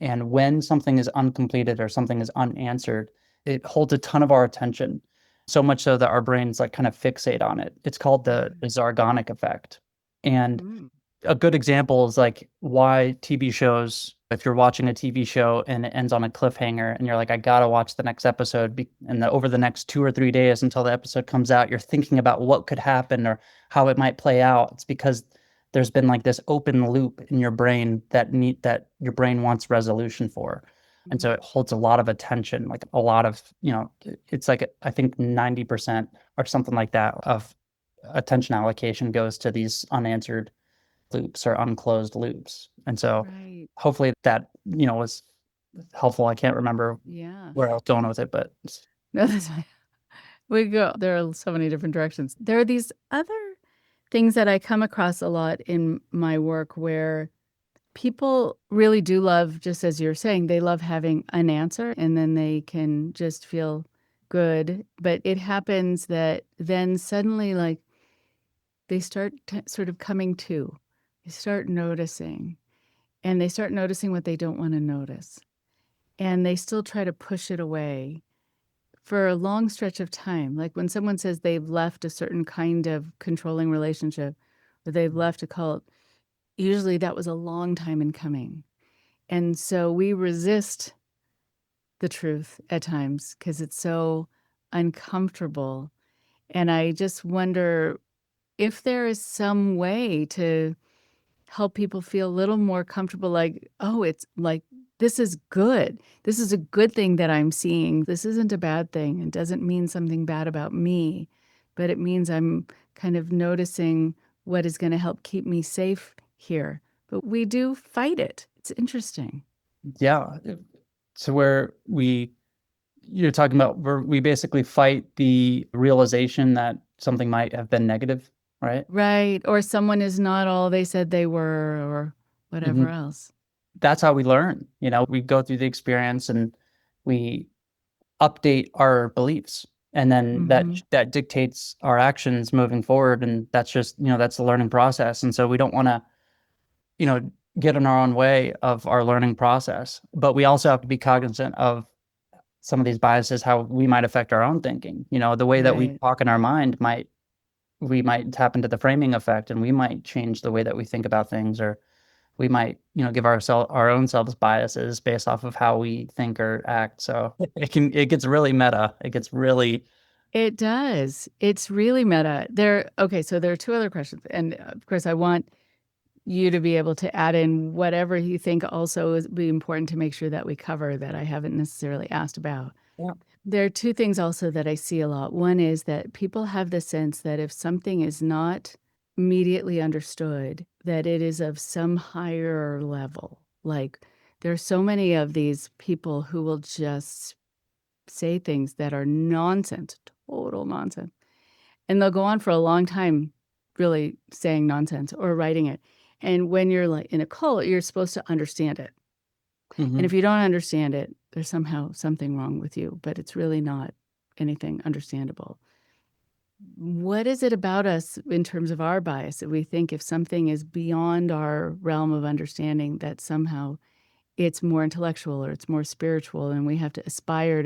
And when something is uncompleted or something is unanswered, it holds a ton of our attention, so much so that our brains like kind of fixate on it. It's called the Zargonic effect. And Mm. a good example is like why TV shows, if you're watching a TV show and it ends on a cliffhanger and you're like, I gotta watch the next episode, and over the next 2 or 3 days until the episode comes out, you're thinking about what could happen or how it might play out. It's because there's been like this open loop in your brain that your brain wants resolution for. And so Mhm. it holds a lot of attention, like a lot of, it's like I think 90% or something like that of attention allocation goes to these unanswered loops or unclosed loops. And so Right. hopefully that, was helpful. I can't remember Yeah. where I was going with it, but No, that's fine. We go there are so many different directions. There are these other things that I come across a lot in my work where people really do love, just as you're saying, they love having an answer and then they can just feel good. But it happens that then suddenly, like, they start sort of coming to, they start noticing, and they start noticing what they don't want to notice. And they still try to push it away for a long stretch of time. Like when someone says they've left a certain kind of controlling relationship or they've left a cult, usually that was a long time in coming. And so we resist the truth at times because it's so uncomfortable. And I just wonder if there is some way to help people feel a little more comfortable, like, oh, it's like, this is good. This is a good thing that I'm seeing. This isn't a bad thing. It doesn't mean something bad about me, but it means I'm kind of noticing what is going to help keep me safe here. But we do fight it. It's interesting. yeah. So where you're talking about where we basically fight the realization that something might have been negative, right? Right. Or someone is not all they said they were, or whatever Mhm. else. That's how we learn. We go through the experience and we update our beliefs, and then that Hmm. that dictates our actions moving forward. And that's just, that's the learning process. And so we don't want to, you know get in our own way of our learning process, but we also have to be cognizant of some of these biases, how we might affect our own thinking. The way that we Right. talk in our mind we might tap into the framing effect, and we might change the way that we think about things, or we might, give our own selves biases based off of how we think or act. So it gets really meta. It gets really. It does. It's really meta. Okay, so there are two other questions. And of course, I want you to be able to add in whatever you think also is be important to make sure that we cover that I haven't necessarily asked about. Yeah. There are two things also that I see a lot. One is that people have the sense that if something is not immediately understood, that it is of some higher level. Like there are so many of these people who will just say things that are nonsense, total nonsense. And they'll go on for a long time really saying nonsense or writing it. And when you're like in a cult, you're supposed to understand it. And if Hmm. you don't understand it, there's somehow something wrong with you, but it's really not anything understandable. What is it about us in terms of our bias that we think if something is beyond our realm of understanding, that somehow it's more intellectual or it's more spiritual and we have to aspire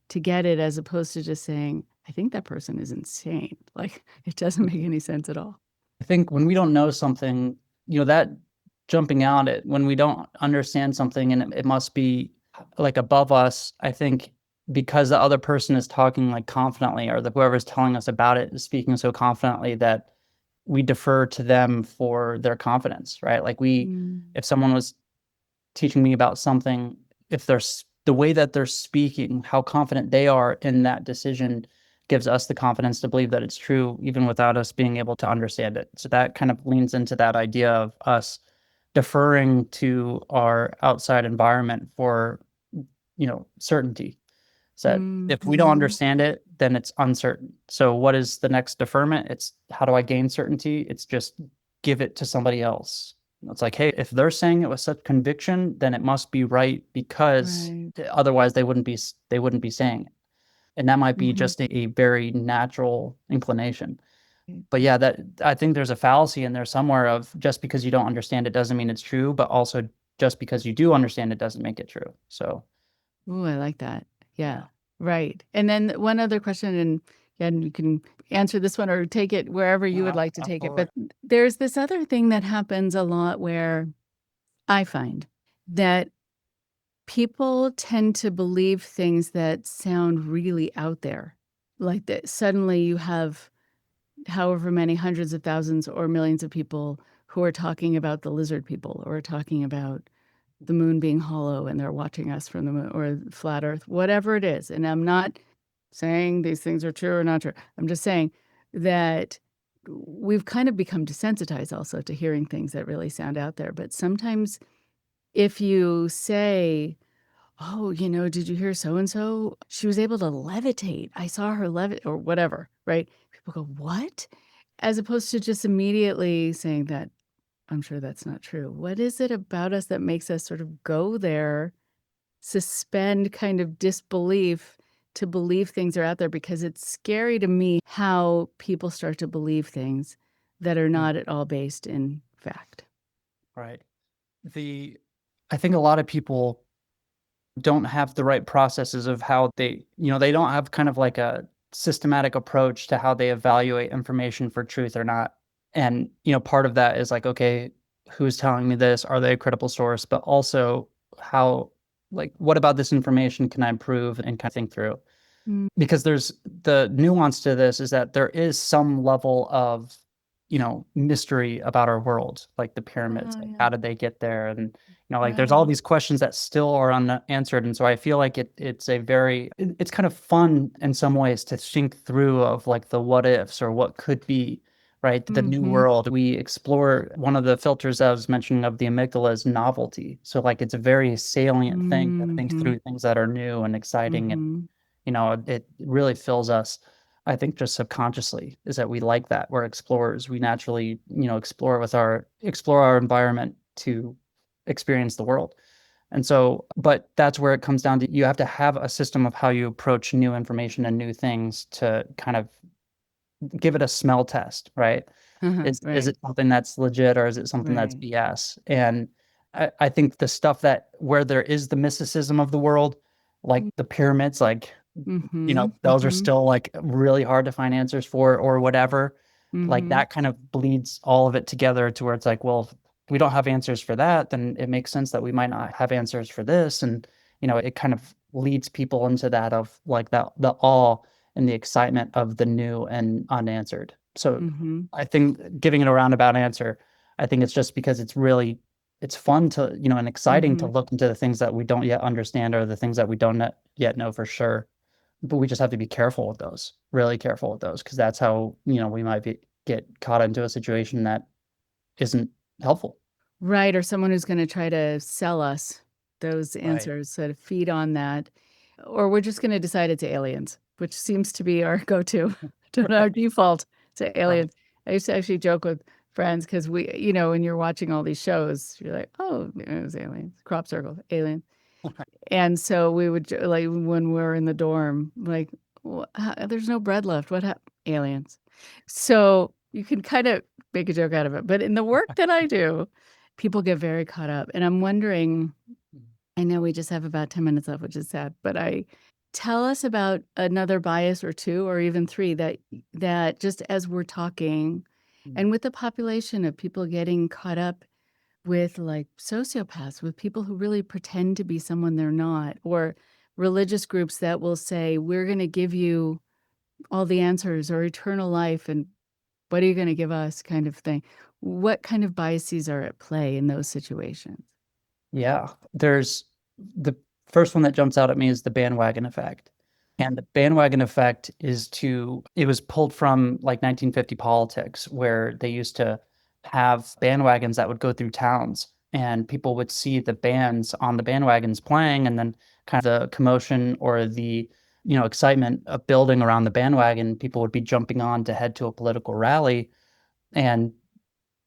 to get it, as opposed to just saying, I think that person is insane. Like, it doesn't make any sense at all. I think when we don't know something, that jumping out at when we don't understand something and it must be like above us, I think because the other person is talking like confidently or whoever's telling us about it is speaking so confidently that we defer to them for their confidence, right? Like Mm. if someone was teaching me about something, if the way that they're speaking, how confident they are in that decision gives us the confidence to believe that it's true, even without us being able to understand it. So that kind of leans into that idea of us deferring to our outside environment for, certainty. So if we don't Mm-hmm. understand it, then it's uncertain. So what is the next deferment? It's how do I gain certainty? It's just give it to somebody else. It's like, hey, if they're saying it with such conviction, then it must be right because Right. otherwise they wouldn't be saying it. And that might be Mm-hmm. just a very natural inclination. But yeah, that I think there's a fallacy in there somewhere of just because you don't understand it doesn't mean it's true, but also just because you do understand it doesn't make it true. So Ooh, I like that. Yeah. yeah. Right. And then one other question, and yeah, and you can answer this one or take it wherever you would like to take it. Absolutely. But there's this other thing that happens a lot where I find that people tend to believe things that sound really out there. Like that suddenly you have however many hundreds of thousands or millions of people who are talking about the lizard people or talking about the moon being hollow and they're watching us from the moon or flat earth, whatever it is. And I'm not saying these things are true or not true. I'm just saying that we've kind of become desensitized also to hearing things that really sound out there. But sometimes if you say, oh, did you hear so and so? She was able to levitate. I saw her levitate or whatever, right? People go, what? As opposed to just immediately saying that I'm sure that's not true. What is it about us that makes us sort of go there, suspend kind of disbelief to believe things are out there? Because it's scary to me how people start to believe things that are Mm, not at all based in fact. right. I think a lot of people don't have the right processes of how they don't have kind of like a systematic approach to how they evaluate information for truth or not. And, part of that is like, okay, who's telling me this? Are they a credible source? But also how, like, what about this information can I improve and kind of think through? Mm. Because there's the nuance to this is that there is some level of mystery about our world, like the pyramids, Oh, like yeah. how did they get there, and like there's all Right. these questions that still are unanswered. And so I feel like it's kind of fun in some ways to think through of like the what ifs or what could be, right? The new Mm-hmm. world we explore. One of the filters I was mentioning of the amygdala is novelty, so like it's a very salient thing to think Mm-hmm. through things that are new and exciting. And Mm-hmm. it really fills us, I think, just subconsciously, is that we like that. We're explorers. We naturally, explore our environment to experience the world. And so, but that's where it comes down to you have to have a system of how you approach new information and new things to kind of give it a smell test, right? Uh-huh. Is Right. it something that's legit or is it something that's Right. BS? And I think the stuff that where there is the mysticism of the world, like the pyramids, like Mm-hmm. those are still like really hard to find answers for or whatever. Like Mm-hmm. that kind of bleeds all of it together to where it's like, well, if we don't have answers for that, then it makes sense that we might not have answers for this. And, it kind of leads people into that of like that, the awe and the excitement of the new and unanswered. So Mm-hmm. I think giving it a roundabout answer, I think it's just because it's fun to, and exciting to Mm-hmm. look into the things that we don't yet understand or the things that we don't yet know for sure. But we just have to be careful with those, really careful with those, because that's how, we might get caught into a situation that isn't helpful. Right, or someone who's gonna try to sell us those Right. answers, so to feed on that, or we're just gonna decide it's aliens, which seems to be our go-to, to our Right. default to Right. aliens. I used to actually joke with friends because when you're watching all these shows, you're like, oh, it was aliens, crop circle, aliens. And so we would like when we're in the dorm, like, there's no bread left. What happened? Aliens. So you can kind of make a joke out of it. But in the work that I do, people get very caught up. And I'm wondering, I know we just have about 10 minutes left, which is sad, but tell us about another bias or two or even three that just as we're talking and with the population of people getting caught up with like sociopaths, with people who really pretend to be someone they're not, or religious groups that will say, we're going to give you all the answers or eternal life, and what are you going to give us, kind of thing. What kind of biases are at play in those situations? Yeah, there's the first one that jumps out at me is the bandwagon effect. And the bandwagon effect it was pulled from like 1950 politics, where they used to have bandwagons that would go through towns and people would see the bands on the bandwagons playing, and then kind of the commotion or the, excitement of building around the bandwagon, people would be jumping on to head to a political rally, and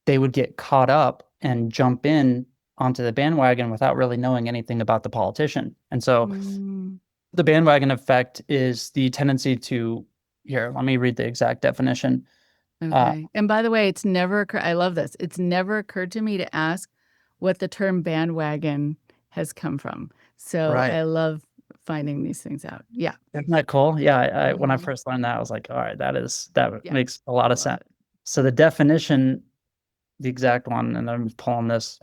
they would get caught up and jump in onto the bandwagon without really knowing anything about the politician. And so Mm, the bandwagon effect is the tendency to, here, let me read the exact definition. Uh, okay. And by the way, it's never occurred. I love this. It's never occurred to me to ask what the term bandwagon has come from. So right. I love finding these things out. Yeah. Isn't that cool? Yeah. When I Hmm. first learned that, I was like, all right, that Yeah. makes a lot I of love sense. it. So the definition, the exact one, and I'm pulling this.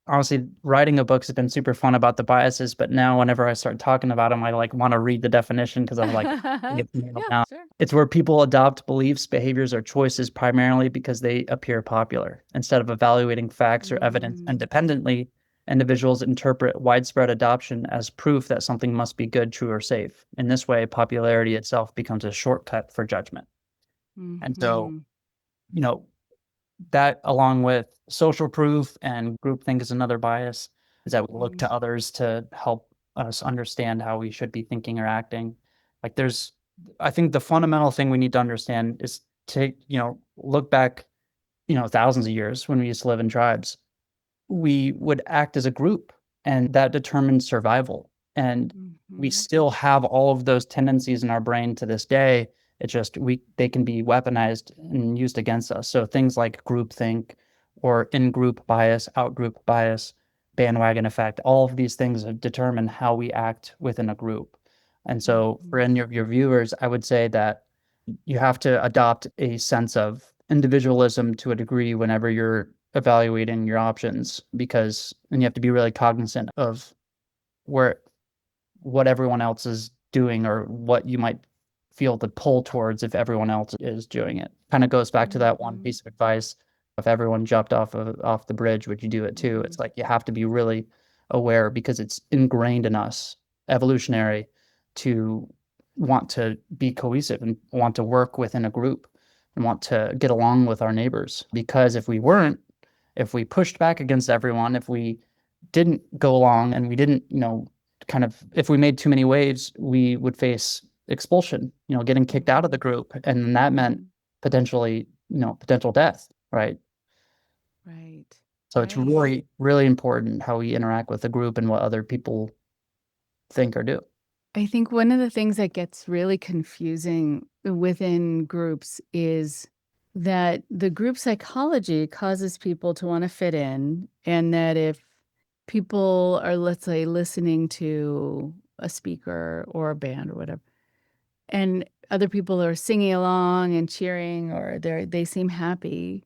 Honestly, writing a book has been super fun about the biases, but now whenever I start talking about them, I like want to read the definition because I'm like, it's nailed Yeah, down. sure. It's where people adopt beliefs, behaviors, or choices primarily because they appear popular. Instead of evaluating facts or evidence Mm, independently, individuals interpret widespread adoption as proof that something must be good, true, or safe. In this way, popularity itself becomes a shortcut for judgment. And so, hmm you know, that along with social proof and groupthink is another bias, is that we look hmm to others to help us understand how we should be thinking or acting. Like I think the fundamental thing we need to understand is to, look back, thousands of years when we used to live in tribes, we would act as a group, and that determines survival. And we hmm still have all of those tendencies in our brain to this day. It's just they can be weaponized and used against us. So things like groupthink or in-group bias, out-group bias, bandwagon effect, all of these things determine how we act within a group. And so for hmm any of your viewers, I would say that you have to adopt a sense of individualism to a degree whenever you're evaluating your options, and you have to be really cognizant of where what everyone else is doing or what you might feel the pull towards if everyone else is doing it. Kind of goes back to that one hmm piece of advice. If everyone jumped off the bridge, would you do it too? hmm It's like you have to be really aware because it's ingrained in us, evolutionary, to want to be cohesive and want to work within a group and want to get along with our neighbors. Because if we weren't, if we pushed back against everyone, if we didn't go along and we didn't, kind of, if we made too many waves, we would face expulsion, getting kicked out of the hmm group. And that meant hmm potentially, potential death, right? Right. So it's Right. really, really important how we interact with the group and what other people think or do. I think one of the things that gets really confusing within groups is that the group psychology causes people to want to fit in, and that if people are, let's say, listening to a speaker or a band or whatever, and other people are singing along and cheering or they seem happy,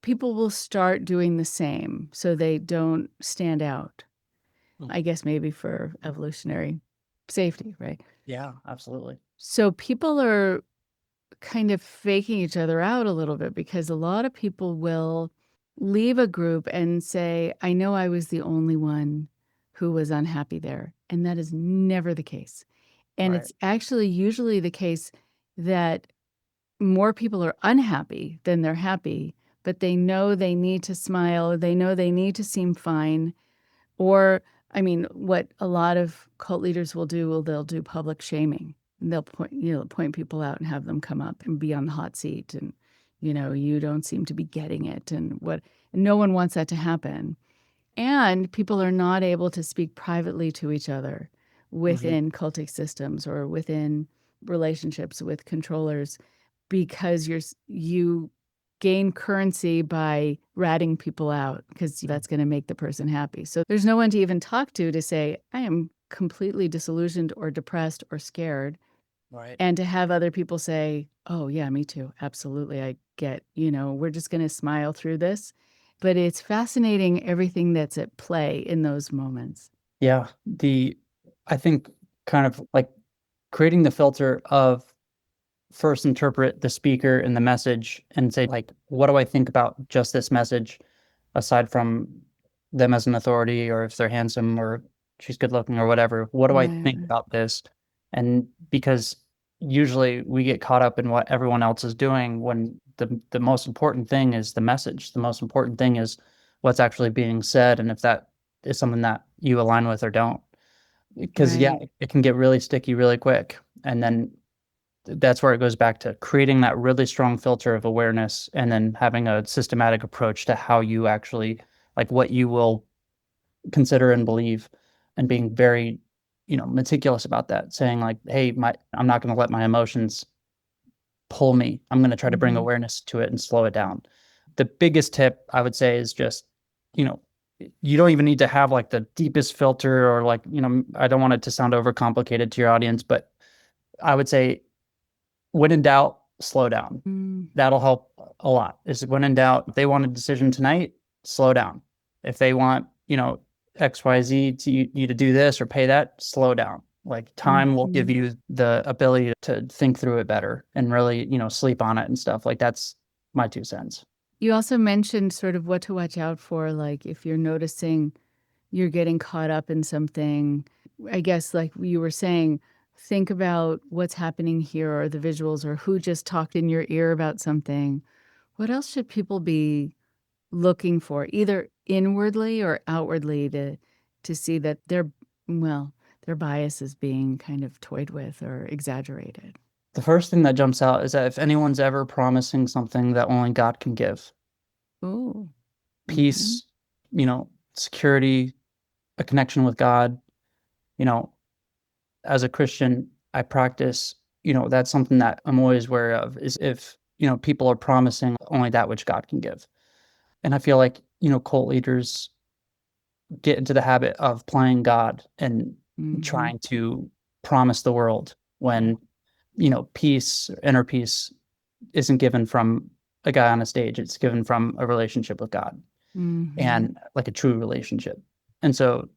people will start doing the same so they don't stand out. Mm. I guess maybe for evolutionary safety, right? Yeah, absolutely. So people are kind of faking each other out a little bit because a lot of people will leave a group and say, I know I was the only one who was unhappy there. And that is never the case. And Right. it's actually usually the case that more people are unhappy than they're happy, but they know they need to smile. They know they need to seem fine. Or, I mean, what a lot of cult leaders will do, they'll do public shaming. And they'll point people out and have them come up and be on the hot seat and, You don't seem to be getting it. And no one wants that to happen. And people are not able to speak privately to each other Mhm. within cultic systems or within relationships with controllers because you gain currency by ratting people out because that's going to make the person happy. So there's no one to even talk to say, I am completely disillusioned or depressed or scared. Right. And to have other people say, oh, yeah, me too. Absolutely. I get, we're just going to smile through this. But it's fascinating everything that's at play in those moments. Yeah. I think kind of like creating the filter of first interpret the speaker and the message and say, like, what do I think about just this message aside from them as an authority or if they're handsome or she's good looking or whatever? What do I think Right. about this? And because usually we get caught up in what everyone else is doing when the most important thing is the message. The most important thing is what's actually being said and if that is something that you align with or don't. Because yeah, Right. it can get really sticky really quick. And then that's where it goes back to creating that really strong filter of awareness and then having a systematic approach to how you actually like what you will consider and believe and being very meticulous about that saying like hey I'm not going to let my emotions pull me. I'm going to try to bring Hmm. awareness to it and slow it down. The biggest tip I would say is just you know you don't even need to have like the deepest filter or like I don't want it to sound overcomplicated to your audience, but I would say when in doubt, slow down. Mm. That'll help a lot. Is when in doubt, if they want a decision tonight, slow down. If they want, XYZ to you to do this or pay that, slow down. Like time will give Hmm. you the ability to think through it better and really, sleep on it and stuff. Like that's my 2 cents. You also mentioned sort of what to watch out for, like if you're noticing you're getting caught up in something. I guess, like you were saying, think about what's happening here or the visuals or who just talked in your ear about something. What else should people be looking for, either inwardly or outwardly, to see that well, their bias is being kind of toyed with or exaggerated? The first thing that jumps out is that if anyone's ever promising something that only God can give, Oh, okay. peace, security, a connection with God, you know, as a Christian, I practice, that's something that I'm always aware of is if, people are promising only that which God can give. And I feel like, cult leaders get into the habit of playing God and Mm-hmm. trying to promise the world when, peace, inner peace isn't given from a guy on a stage. It's given from a relationship with God Mm-hmm. and like a true relationship. And so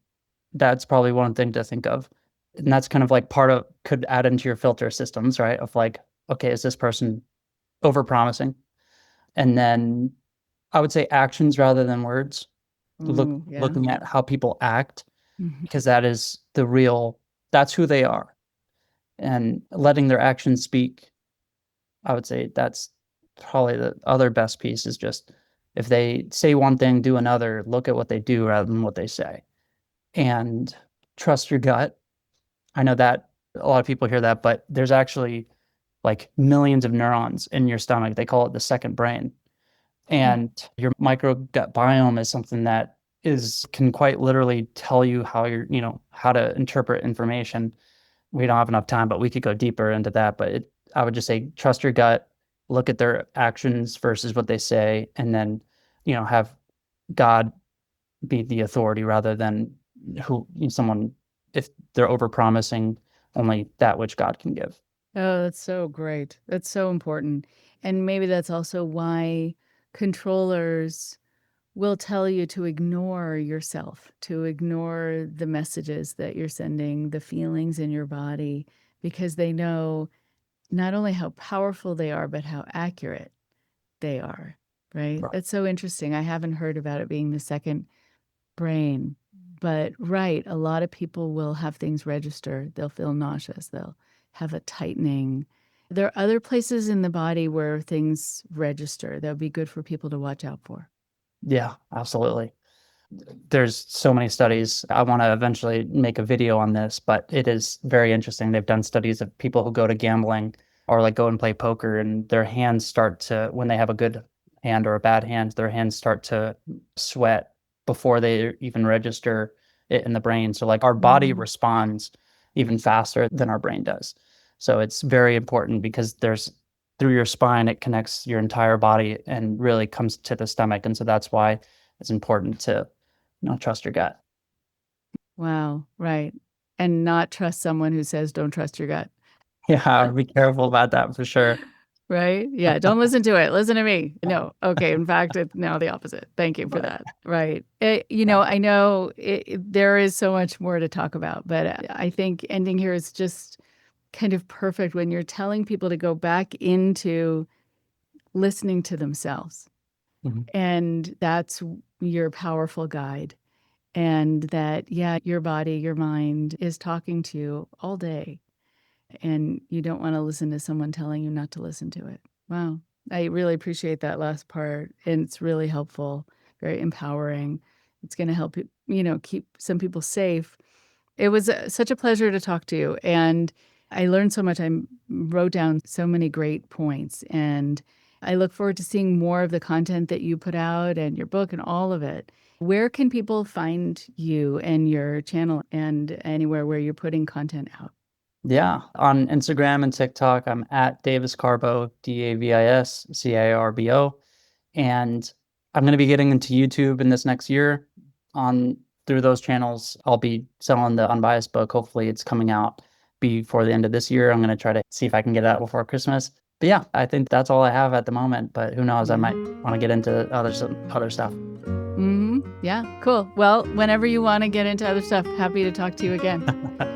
that's probably one thing to think of. And that's kind of like part of could add into your filter systems, right? Of like, okay, is this person overpromising? And then I would say actions rather than words. Oh, yeah. Looking at how people act, Mm-hmm. because that's who they are. And letting their actions speak, I would say that's probably the other best piece is just if they say one thing, do another, look at what they do rather than what they say. And trust your gut. I know that a lot of people hear that, but there's actually like millions of neurons in your stomach. They call it the second brain. And your microgut biome is something that can quite literally tell you how to interpret information. We don't have enough time, but we could go deeper into that. But I would just say trust your gut, look at their actions versus what they say, and then, have God be the authority rather than someone if they're overpromising only that which God can give. Oh, that's so great. That's so important. And maybe that's also why controllers will tell you to ignore yourself, to ignore the messages that you're sending, the feelings in your body, because they know not only how powerful they are, but how accurate they are, right? Right. That's so interesting. I haven't heard about it being the second brain. But right, a lot of people will have things register. They'll feel nauseous. They'll have a tightening. There are other places in the body where things register that would be good for people to watch out for. Yeah, absolutely. There's so many studies. I want to eventually make a video on this, but it is very interesting. They've done studies of people who go to gambling or like go and play poker and their hands start to, when they have a good hand or a bad hand, their hands start to sweat before they even register it in the brain. So like our body Mm. responds even faster than our brain does. So it's very important because there's through your spine, it connects your entire body and really comes to the stomach. And so that's why it's important to trust your gut. Wow, right. And not trust someone who says, don't trust your gut. Yeah, be careful about that for sure. Right? Yeah, don't listen to it. Listen to me. No. Okay. In fact, it's now the opposite. Thank you for But that. Right. yeah. I know there is so much more to talk about, but I think ending here is just kind of perfect when you're telling people to go back into listening to themselves. Mhm. And that's your powerful guide. And that, yeah, your body, your mind is talking to you all day. And you don't want to listen to someone telling you not to listen to it. Wow. I really appreciate that last part. And it's really helpful, very empowering. It's going to help keep some people safe. It was such a pleasure to talk to you. And I learned so much. I wrote down so many great points. And I look forward to seeing more of the content that you put out and your book and all of it. Where can people find you and your channel and anywhere where you're putting content out? Yeah, on Instagram and TikTok, I'm at Davis Carbo, DavisCarbo. And I'm going to be getting into YouTube in this next year. On through those channels, I'll be selling the Unbiased book. Hopefully, it's coming out before the end of this year. I'm going to try to see if I can get it out before Christmas. But yeah, I think that's all I have at the moment. But who knows? I Yeah. might want to get into some other stuff. Yeah, cool. Well, whenever you want to get into other stuff, happy to talk to you again.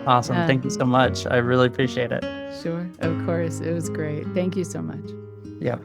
Awesome. Uh, Thank you so much. I really appreciate it. sure, of course. It was great. Thank you so much. Yeah.